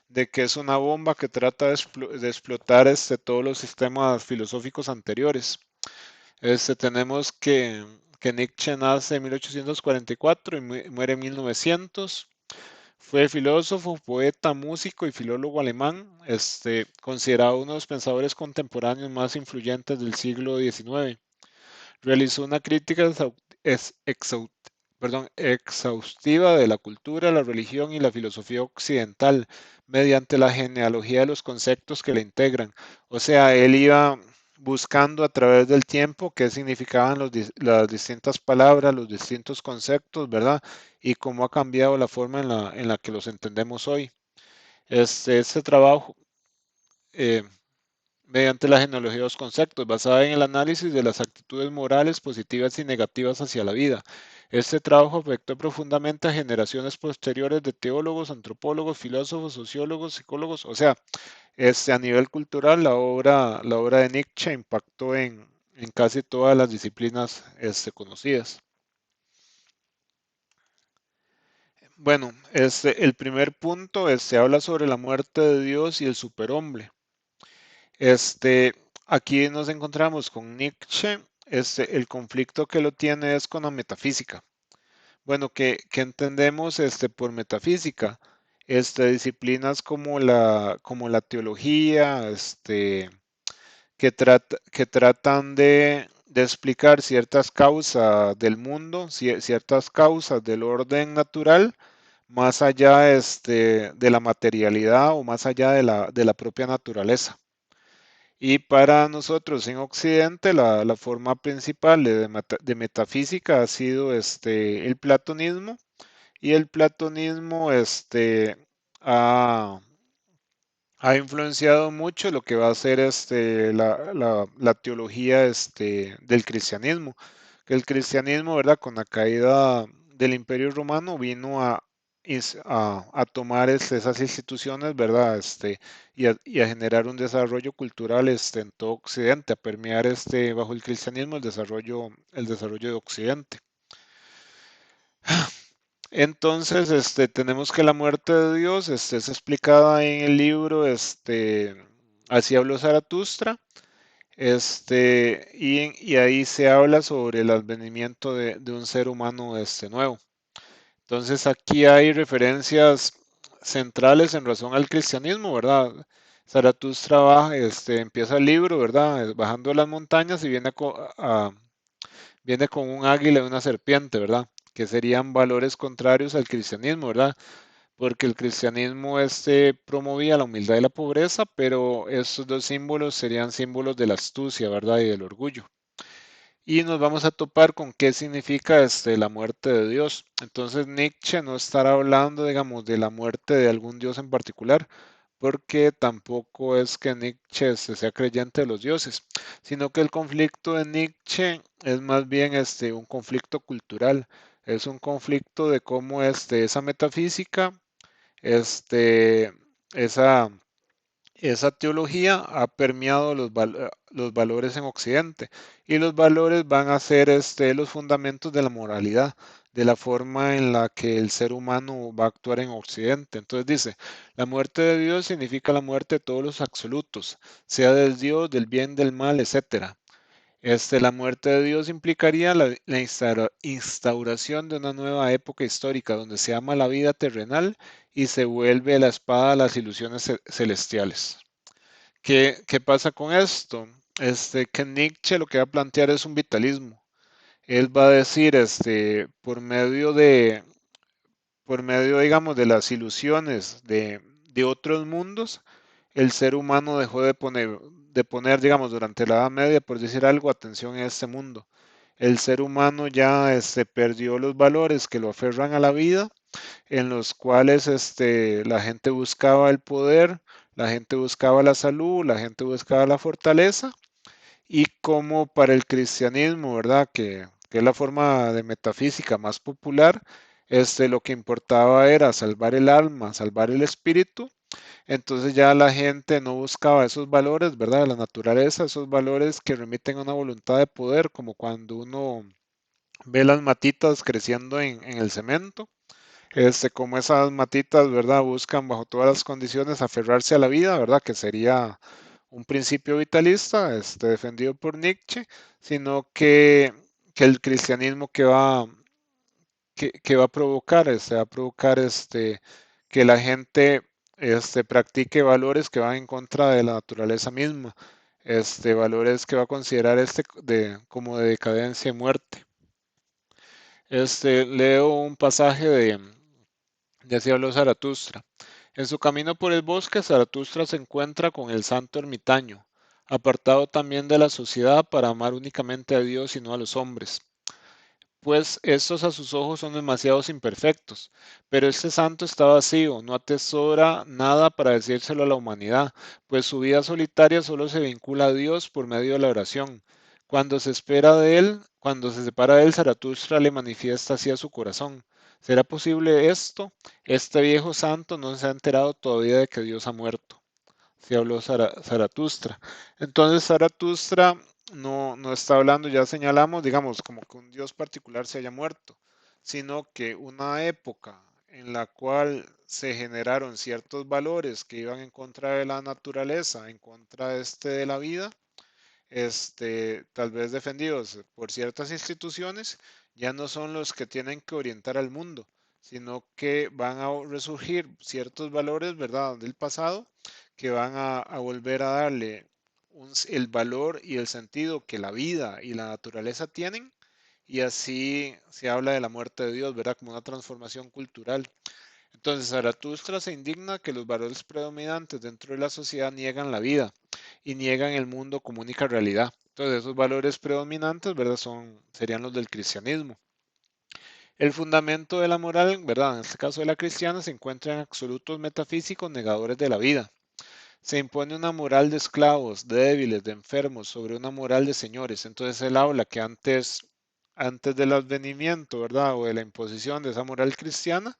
de que es una bomba que trata de explotar todos los sistemas filosóficos anteriores. Tenemos que Nietzsche nace en 1844 y muere en 1900. Fue filósofo, poeta, músico y filólogo alemán, considerado uno de los pensadores contemporáneos más influyentes del siglo XIX. Realizó una crítica es- exau- exhaustiva de la cultura, la religión y la filosofía occidental mediante la genealogía de los conceptos que la integran. O sea, él iba buscando a través del tiempo qué significaban las distintas palabras, los distintos conceptos, ¿verdad? Y cómo ha cambiado la forma en la que los entendemos hoy. Este trabajo, eh, mediante la genealogía de los conceptos, basada en el análisis de las actitudes morales positivas y negativas hacia la vida. Este trabajo afectó profundamente a generaciones posteriores de teólogos, antropólogos, filósofos, sociólogos, psicólogos. O sea, a nivel cultural, la obra de Nietzsche impactó en casi todas las disciplinas conocidas. Bueno, el primer punto habla sobre la muerte de Dios y el superhombre. Este, Aquí nos encontramos con Nietzsche. El conflicto que lo tiene es con la metafísica. Bueno, ¿qué entendemos por metafísica? Disciplinas como la teología, que tratan de explicar ciertas causas del mundo, ciertas causas del orden natural, más allá de la materialidad o más allá de la propia naturaleza. Y para nosotros en Occidente, la forma principal de metafísica ha sido el platonismo, y el platonismo ha, ha influenciado mucho lo que va a ser la teología del cristianismo. Que el cristianismo, ¿verdad? Con la caída del Imperio Romano vino a tomar esas instituciones, ¿verdad? Y a generar un desarrollo cultural en todo Occidente, a permear bajo el cristianismo el desarrollo de Occidente. Entonces, tenemos que la muerte de Dios, es explicada en el libro, Así habló Zaratustra, y ahí se habla sobre el advenimiento de un ser humano, nuevo. Entonces, aquí hay referencias centrales en razón al cristianismo, ¿verdad? Zaratustra empieza el libro, ¿verdad? Bajando las montañas y viene con un águila y una serpiente, ¿verdad? Que serían valores contrarios al cristianismo, ¿verdad? Porque el cristianismo promovía la humildad y la pobreza, pero estos dos símbolos serían símbolos de la astucia, ¿verdad? Y del orgullo. Y nos vamos a topar con qué significa la muerte de Dios. Entonces Nietzsche no estará hablando, digamos, de la muerte de algún dios en particular, porque tampoco es que Nietzsche sea creyente de los dioses, sino que el conflicto de Nietzsche es más bien un conflicto cultural, es un conflicto de cómo esa metafísica, este, esa esa teología ha permeado los valores en Occidente, y los valores van a ser los fundamentos de la moralidad, de la forma en la que el ser humano va a actuar en Occidente. Entonces dice, la muerte de Dios significa la muerte de todos los absolutos, sea del Dios, del bien, del mal, etcétera. La muerte de Dios implicaría la instauración de una nueva época histórica donde se ama la vida terrenal y se vuelve la espada a las ilusiones celestiales. ¿Qué pasa con esto? Que Nietzsche lo que va a plantear es un vitalismo. Él va a decir, por medio, digamos, de las ilusiones de otros mundos, el ser humano dejó de poner, digamos, durante la Edad Media, por decir algo, atención a este mundo. El ser humano ya perdió los valores que lo aferran a la vida, en los cuales la gente buscaba el poder, la gente buscaba la salud, la gente buscaba la fortaleza, y como para el cristianismo, ¿verdad? Que es la forma de metafísica más popular, lo que importaba era salvar el alma, salvar el espíritu. Entonces ya la gente no buscaba esos valores, ¿verdad? De la naturaleza, esos valores que remiten a una voluntad de poder, como cuando uno ve las matitas creciendo en el cemento. Como esas matitas, ¿verdad? Buscan bajo todas las condiciones aferrarse a la vida, ¿verdad? Que sería un principio vitalista, defendido por Nietzsche, sino que el cristianismo que va a provocar, va a provocar que la gente practique valores que van en contra de la naturaleza misma, valores que va a considerar como de decadencia y muerte. Leo un pasaje de Así habló Zaratustra. En su camino por el bosque, Zaratustra se encuentra con el santo ermitaño, apartado también de la sociedad para amar únicamente a Dios y no a los hombres, pues estos a sus ojos son demasiados imperfectos. Pero este santo está vacío, no atesora nada para decírselo a la humanidad, pues su vida solitaria solo se vincula a Dios por medio de la oración. Cuando se separa de él, Zaratustra le manifiesta así a su corazón. ¿Será posible esto? Este viejo santo no se ha enterado todavía de que Dios ha muerto. Se habló Zaratustra. Entonces Zaratustra no está hablando, ya señalamos, digamos, como que un Dios particular se haya muerto, sino que una época en la cual se generaron ciertos valores que iban en contra de la naturaleza, en contra de la vida, tal vez defendidos por ciertas instituciones, ya no son los que tienen que orientar al mundo, sino que van a resurgir ciertos valores, ¿verdad?, del pasado, que van a volver a darle el valor y el sentido que la vida y la naturaleza tienen, y así se habla de la muerte de Dios, ¿verdad?, como una transformación cultural. Entonces, Zaratustra se indigna que los valores predominantes dentro de la sociedad niegan la vida y niegan el mundo como única realidad. Entonces, esos valores predominantes, ¿verdad? Serían los del cristianismo. El fundamento de la moral, ¿verdad? En este caso de la cristiana, se encuentra en absolutos metafísicos negadores de la vida. Se impone una moral de esclavos, de débiles, de enfermos, sobre una moral de señores. Entonces él habla que antes del advenimiento, ¿verdad? O de la imposición de esa moral cristiana,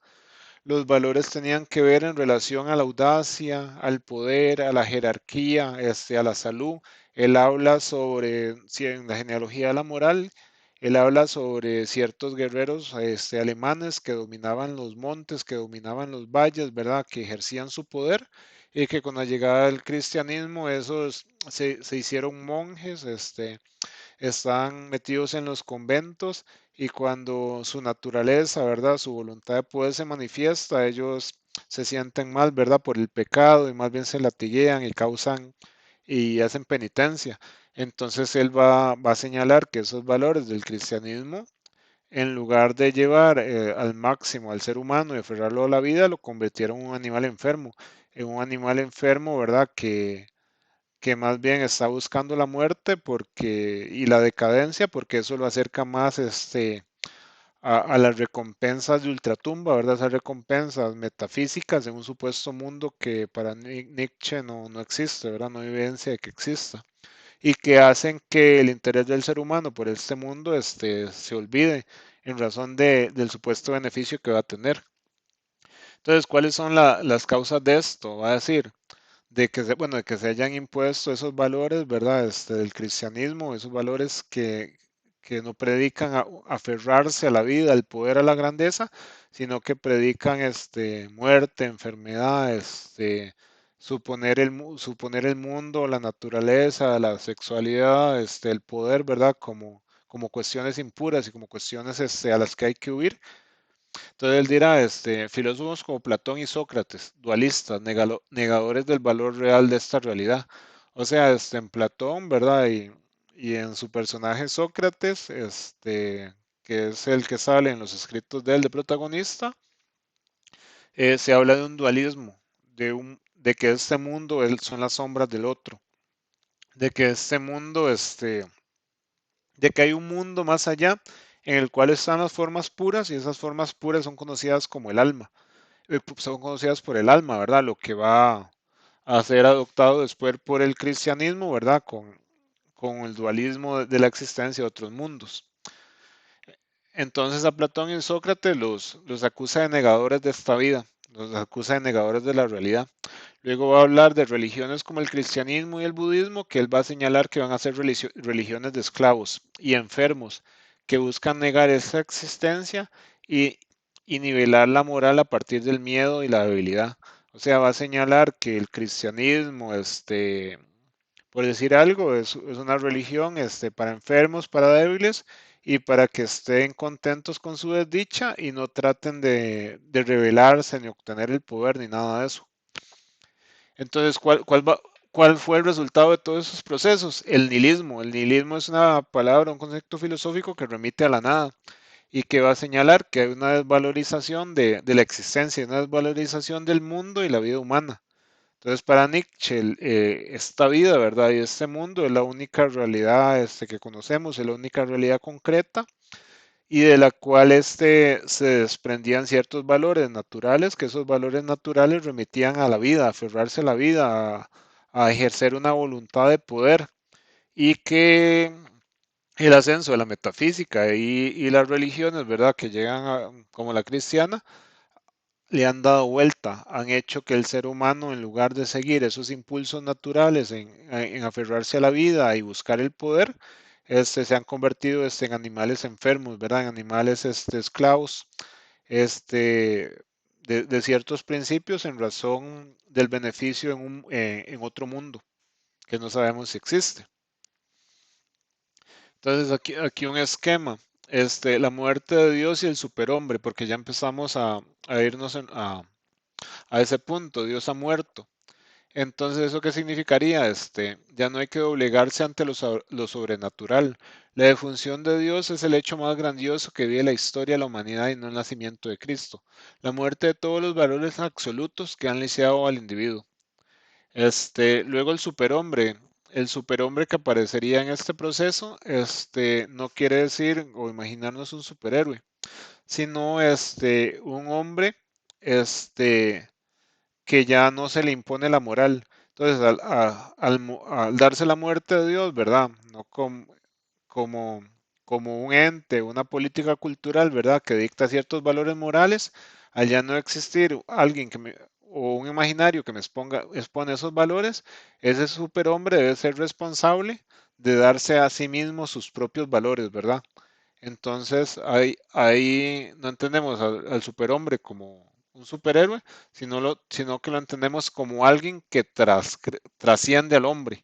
los valores tenían que ver en relación a la audacia, al poder, a la jerarquía, a la salud. Él habla sobre, si en la genealogía de la moral, él habla sobre ciertos guerreros alemanes que dominaban los montes, que dominaban los valles, ¿verdad? Que ejercían su poder y que con la llegada del cristianismo esos se hicieron monjes, están metidos en los conventos y cuando su naturaleza, ¿verdad? Su voluntad de poder se manifiesta, ellos se sienten mal, ¿verdad? Por el pecado y más bien se latiguean y causan y hacen penitencia. Entonces él va a señalar que esos valores del cristianismo, en lugar de llevar al máximo al ser humano y aferrarlo a la vida, lo convirtieron en un animal enfermo, ¿verdad? Que más bien está buscando la muerte y la decadencia porque eso lo acerca más a las recompensas de ultratumba, ¿verdad? Esas recompensas metafísicas en un supuesto mundo que para Nietzsche no existe, ¿verdad? No hay evidencia de que exista y que hacen que el interés del ser humano por este mundo se olvide en razón del supuesto beneficio que va a tener. Entonces, ¿cuáles son las causas de esto? Va a decir, bueno, de que se hayan impuesto esos valores, ¿verdad? Del cristianismo, esos valores que no predican aferrarse a la vida, al poder, a la grandeza, sino que predican muerte, enfermedad, suponer el mundo, la naturaleza, la sexualidad, el poder, ¿verdad? Como cuestiones impuras y como cuestiones a las que hay que huir. Entonces él dirá, filósofos como Platón y Sócrates, dualistas, negadores del valor real de esta realidad. O sea, en Platón, ¿verdad? Y en su personaje Sócrates, que es el que sale en los escritos de él de protagonista, se habla de un dualismo, de que este mundo son las sombras del otro, de que este mundo, de que hay un mundo más allá en el cual están las formas puras y esas formas puras son conocidas como el alma. Son conocidas por el alma, ¿verdad? Lo que va a ser adoptado después por el cristianismo, ¿verdad? Con el dualismo de la existencia de otros mundos. Entonces a Platón y Sócrates los acusa de negadores de esta vida, los acusa de negadores de la realidad. Luego va a hablar de religiones como el cristianismo y el budismo, que él va a señalar que van a ser religiones de esclavos y enfermos, que buscan negar esa existencia y, y nivelar la moral a partir del miedo y la debilidad. O sea, va a señalar que el cristianismo, por decir algo, es una religión para enfermos, para débiles y para que estén contentos con su desdicha y no traten de rebelarse ni obtener el poder ni nada de eso. Entonces, ¿cuál fue el resultado de todos esos procesos? El nihilismo. El nihilismo es una palabra, un concepto filosófico que remite a la nada y que va a señalar que hay una desvalorización de la existencia, una desvalorización del mundo y la vida humana. Entonces, para Nietzsche, esta vida, ¿verdad? Y este mundo es la única realidad que conocemos, es la única realidad concreta y de la cual se desprendían ciertos valores naturales, que esos valores naturales remitían a la vida, a aferrarse a la vida, a ejercer una voluntad de poder y que el ascenso de la metafísica y las religiones, ¿verdad? Que llegan como la cristiana, le han dado vuelta, han hecho que el ser humano, en lugar de seguir esos impulsos naturales en aferrarse a la vida y buscar el poder, se han convertido en animales enfermos, ¿verdad? En animales esclavos de ciertos principios en razón del beneficio en otro mundo que no sabemos si existe. Entonces aquí un esquema, la muerte de Dios y el superhombre, porque ya empezamos a irnos a ese punto, Dios ha muerto. Entonces, ¿eso qué significaría? Ya no hay que doblegarse ante lo sobrenatural. La defunción de Dios es el hecho más grandioso que vive la historia de la humanidad y no el nacimiento de Cristo. La muerte de todos los valores absolutos que han lisiado al individuo. Luego el superhombre. El superhombre que aparecería en este proceso, no quiere decir o imaginarnos un superhéroe, sino un hombre, este, que ya no se le impone la moral. Entonces, al darse la muerte de Dios, ¿verdad? No como, como un ente, una política cultural, ¿verdad? Que dicta ciertos valores morales, al ya no existir alguien o un imaginario que expone esos valores, ese superhombre debe ser responsable de darse a sí mismo sus propios valores, ¿verdad? Entonces, ahí no entendemos al superhombre como un superhéroe, sino que lo entendemos como alguien que trasciende al hombre,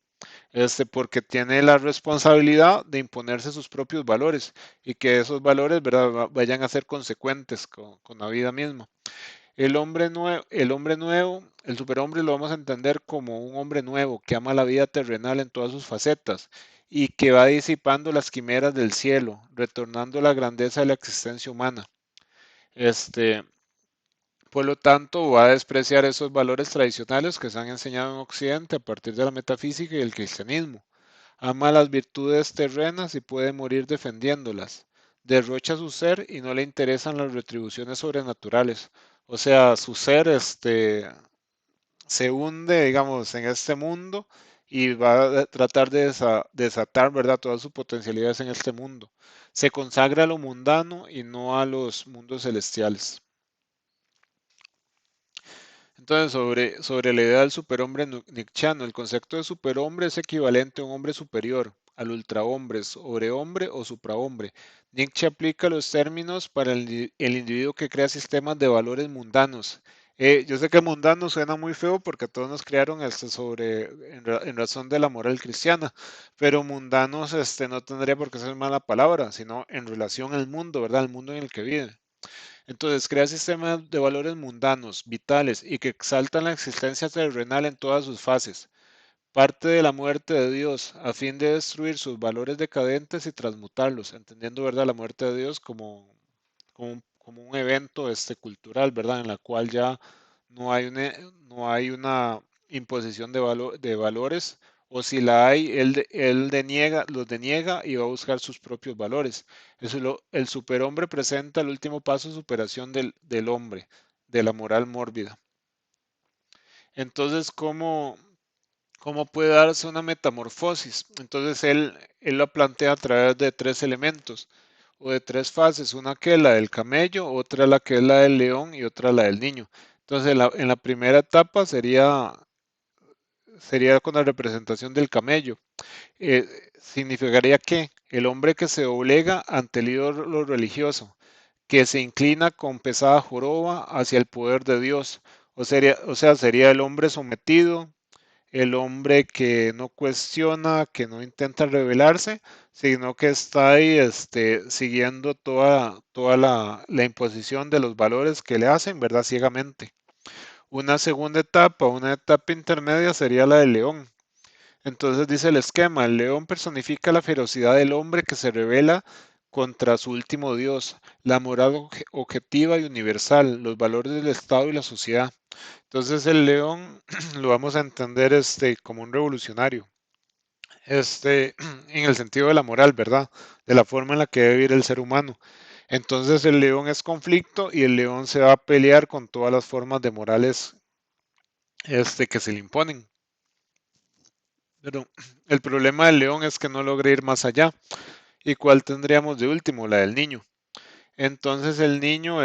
porque tiene la responsabilidad de imponerse sus propios valores y que esos valores, ¿verdad? Vayan a ser consecuentes con la vida misma. El superhombre lo vamos a entender como un hombre nuevo que ama la vida terrenal en todas sus facetas y que va disipando las quimeras del cielo, retornando a la grandeza de la existencia humana. Este, por lo tanto, va a despreciar esos valores tradicionales que se han enseñado en Occidente a partir de la metafísica y el cristianismo. Ama las virtudes terrenas y puede morir defendiéndolas. Derrocha su ser y no le interesan las retribuciones sobrenaturales. O sea, su ser se hunde, digamos, en este mundo y va a tratar de desatar, ¿verdad?, todas sus potencialidades en este mundo. Se consagra a lo mundano y no a los mundos celestiales. Entonces, sobre la idea del superhombre nietzscheano, el concepto de superhombre es equivalente a un hombre superior, al ultrahombre, sobrehombre o suprahombre. Nietzsche aplica los términos para el individuo que crea sistemas de valores mundanos. Yo sé que mundano suena muy feo porque todos nos crearon en razón de la moral cristiana, pero mundanos no tendría por qué ser mala palabra, sino en relación al mundo, ¿verdad? Al mundo en el que vive. Entonces, crea sistemas de valores mundanos, vitales y que exaltan la existencia terrenal en todas sus fases. Parte de la muerte de Dios a fin de destruir sus valores decadentes y transmutarlos, entendiendo, ¿verdad?, la muerte de Dios como un evento cultural, ¿verdad?, en la cual ya no hay una imposición de valores, o si la hay, él los deniega y va a buscar sus propios valores. El superhombre presenta el último paso de superación del hombre, de la moral mórbida. Entonces, ¿cómo puede darse una metamorfosis? Entonces, él la plantea a través de tres elementos o de tres fases, una que es la del camello, otra la que es la del león y otra la del niño. Entonces, en la primera etapa sería con la representación del camello. Eh, Significaría que el hombre que se doblega ante el ídolo religioso, que se inclina con pesada joroba hacia el poder de Dios, sería el hombre sometido, el hombre que no cuestiona, que no intenta rebelarse, sino que está ahí siguiendo toda la imposición de los valores que le hacen, ¿verdad? Ciegamente. Una etapa intermedia sería la del león. Entonces dice el esquema, el león personifica la ferocidad del hombre que se revela contra su último Dios, la moral objetiva y universal, los valores del Estado y la sociedad. Entonces el león lo vamos a entender como un revolucionario, en el sentido de la moral, ¿verdad? De la forma en la que debe vivir el ser humano. Entonces el león es conflicto y el león se va a pelear con todas las formas de morales que se le imponen. Pero el problema del león es que no logra ir más allá. ¿Y cuál tendríamos de último? La del niño. Entonces el niño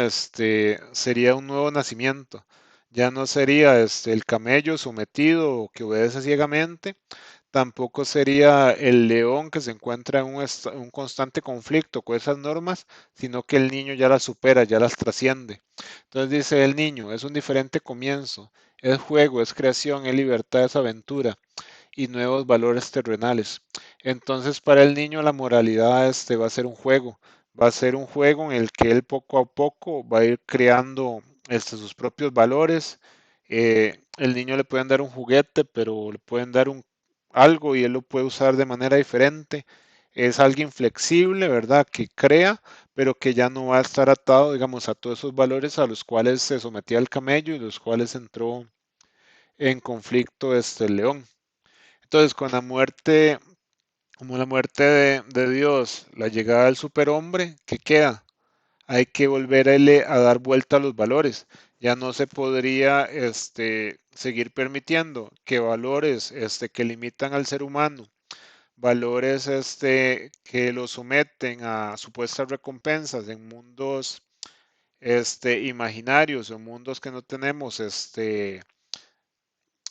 sería un nuevo nacimiento. Ya no sería el camello sometido o que obedece ciegamente, tampoco sería el león que se encuentra en un constante conflicto con esas normas, sino que el niño ya las supera, ya las trasciende. Entonces dice el niño, es un diferente comienzo, es juego, es creación, es libertad, es aventura y nuevos valores terrenales. Entonces para el niño la moralidad va a ser un juego, va a ser un juego en el que él poco a poco va a ir creando sus propios valores El niño le pueden dar un juguete, pero le pueden dar algo y él lo puede usar de manera diferente. Es alguien flexible, ¿verdad? Que crea, pero que ya no va a estar atado, digamos, a todos esos valores a los cuales se sometía el camello y los cuales entró en conflicto el león. Entonces, con la muerte, como la muerte de Dios, la llegada del superhombre, ¿qué queda? Hay que volver a dar vuelta a los valores. Ya no se podría seguir permitiendo que valores que limitan al ser humano, valores que lo someten a supuestas recompensas en mundos imaginarios o mundos que no tenemos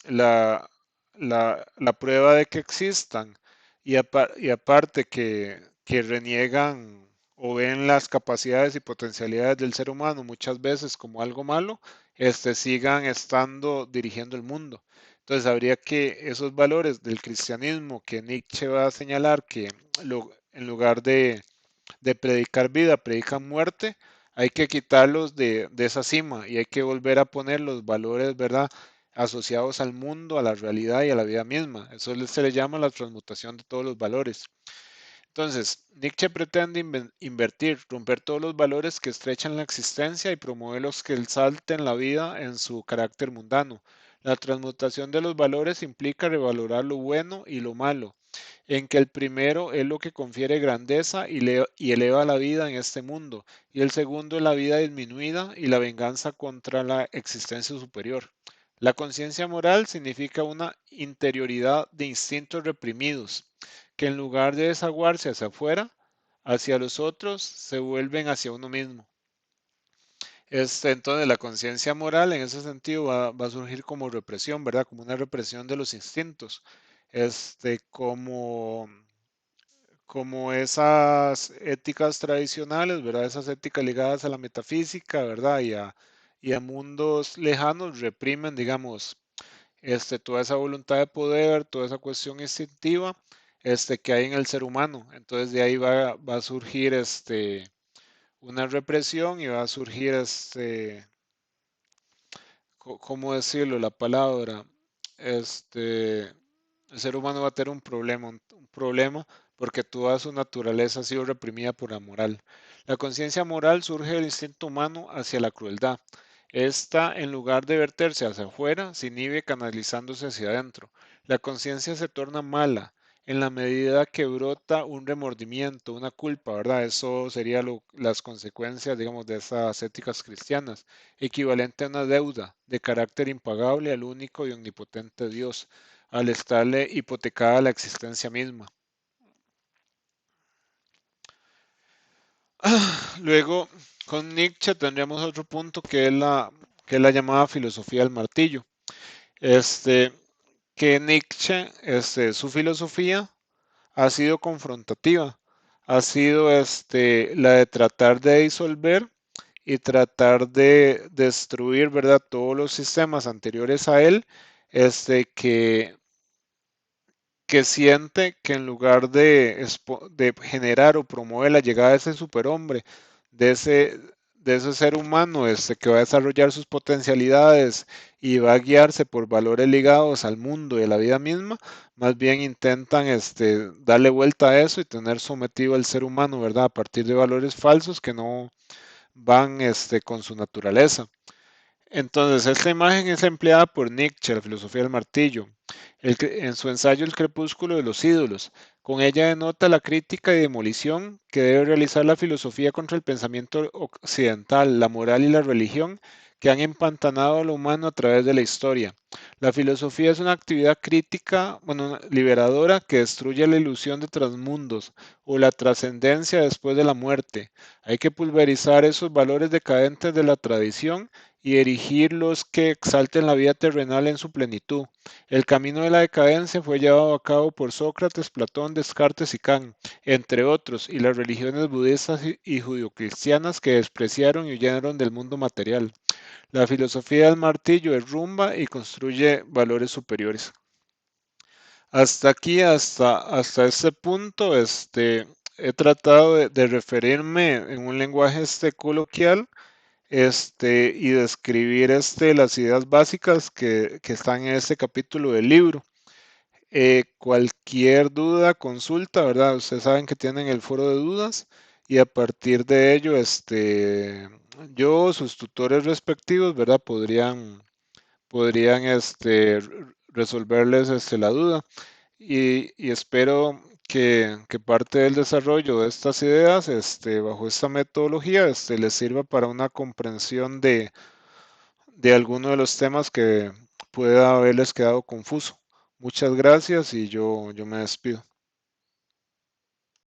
la, la prueba de que existan y aparte que reniegan o ven las capacidades y potencialidades del ser humano muchas veces como algo malo, sigan estando dirigiendo el mundo. Entonces habría que esos valores del cristianismo que Nietzsche va a señalar que en lugar de predicar vida, predican muerte, hay que quitarlos de esa cima y hay que volver a poner los valores, ¿verdad? Asociados al mundo, a la realidad y a la vida misma. Eso se le llama la transmutación de todos los valores. Entonces, Nietzsche pretende invertir, romper todos los valores que estrechan la existencia y promover los que exalten la vida en su carácter mundano. La transmutación de los valores implica revalorar lo bueno y lo malo, en que el primero es lo que confiere grandeza y eleva la vida en este mundo, y el segundo es la vida disminuida y la venganza contra la existencia superior. La conciencia moral significa una interioridad de instintos reprimidos, que en lugar de desaguarse hacia afuera, hacia los otros, se vuelven hacia uno mismo. Entonces, la conciencia moral en ese sentido va a surgir como represión, ¿verdad? Como una represión de los instintos, como esas éticas tradicionales, ¿verdad? Esas éticas ligadas a la metafísica, ¿verdad? Y a mundos lejanos reprimen, digamos, toda esa voluntad de poder, toda esa cuestión instintiva, que hay en el ser humano. Entonces de ahí va a surgir, una represión y va a surgir, ¿cómo decirlo? La palabra, el ser humano va a tener un problema porque toda su naturaleza ha sido reprimida por la moral. La conciencia moral surge del instinto humano hacia la crueldad. Esta, en lugar de verterse hacia afuera, se inhibe canalizándose hacia adentro. La conciencia se torna mala en la medida que brota un remordimiento, una culpa, ¿verdad? Eso sería las consecuencias, digamos, de esas éticas cristianas, equivalente a una deuda de carácter impagable al único y omnipotente Dios, al estarle hipotecada la existencia misma. Luego, con Nietzsche tendríamos otro punto que es la llamada filosofía del martillo. Este, que Nietzsche, su filosofía ha sido confrontativa, ha sido la de tratar de disolver y tratar de destruir, ¿verdad? Todos los sistemas anteriores a él, que siente que en lugar de generar o promover la llegada de ese superhombre, de ese, de ese ser humano que va a desarrollar sus potencialidades y va a guiarse por valores ligados al mundo y a la vida misma, más bien intentan darle vuelta a eso y tener sometido al ser humano, ¿verdad? A partir de valores falsos que no van con su naturaleza. Entonces, esta imagen es empleada por Nietzsche, la filosofía del martillo, en su ensayo El crepúsculo de los ídolos. Con ella denota la crítica y demolición que debe realizar la filosofía contra el pensamiento occidental, la moral y la religión que han empantanado a lo humano a través de la historia. La filosofía es una actividad crítica, bueno, liberadora que destruye la ilusión de transmundos o la trascendencia después de la muerte. Hay que pulverizar esos valores decadentes de la tradición y erigir los que exalten la vida terrenal en su plenitud. El camino de la decadencia fue llevado a cabo por Sócrates, Platón, Descartes y Kant, entre otros, y las religiones budistas y judio-cristianas que despreciaron y huyeron del mundo material. La filosofía del martillo derrumba y construye valores superiores. Hasta aquí, hasta este punto, he tratado de referirme en un lenguaje coloquial y describir las ideas básicas que están en este capítulo del libro. Cualquier duda, consulta, ¿verdad? Ustedes saben que tienen el foro de dudas y a partir de ello, yo, sus tutores respectivos, ¿verdad? Podrían resolverles la duda y espero que parte del desarrollo de estas ideas, bajo esta metodología, les sirva para una comprensión de alguno de los temas que pueda haberles quedado confuso. Muchas gracias y yo me despido.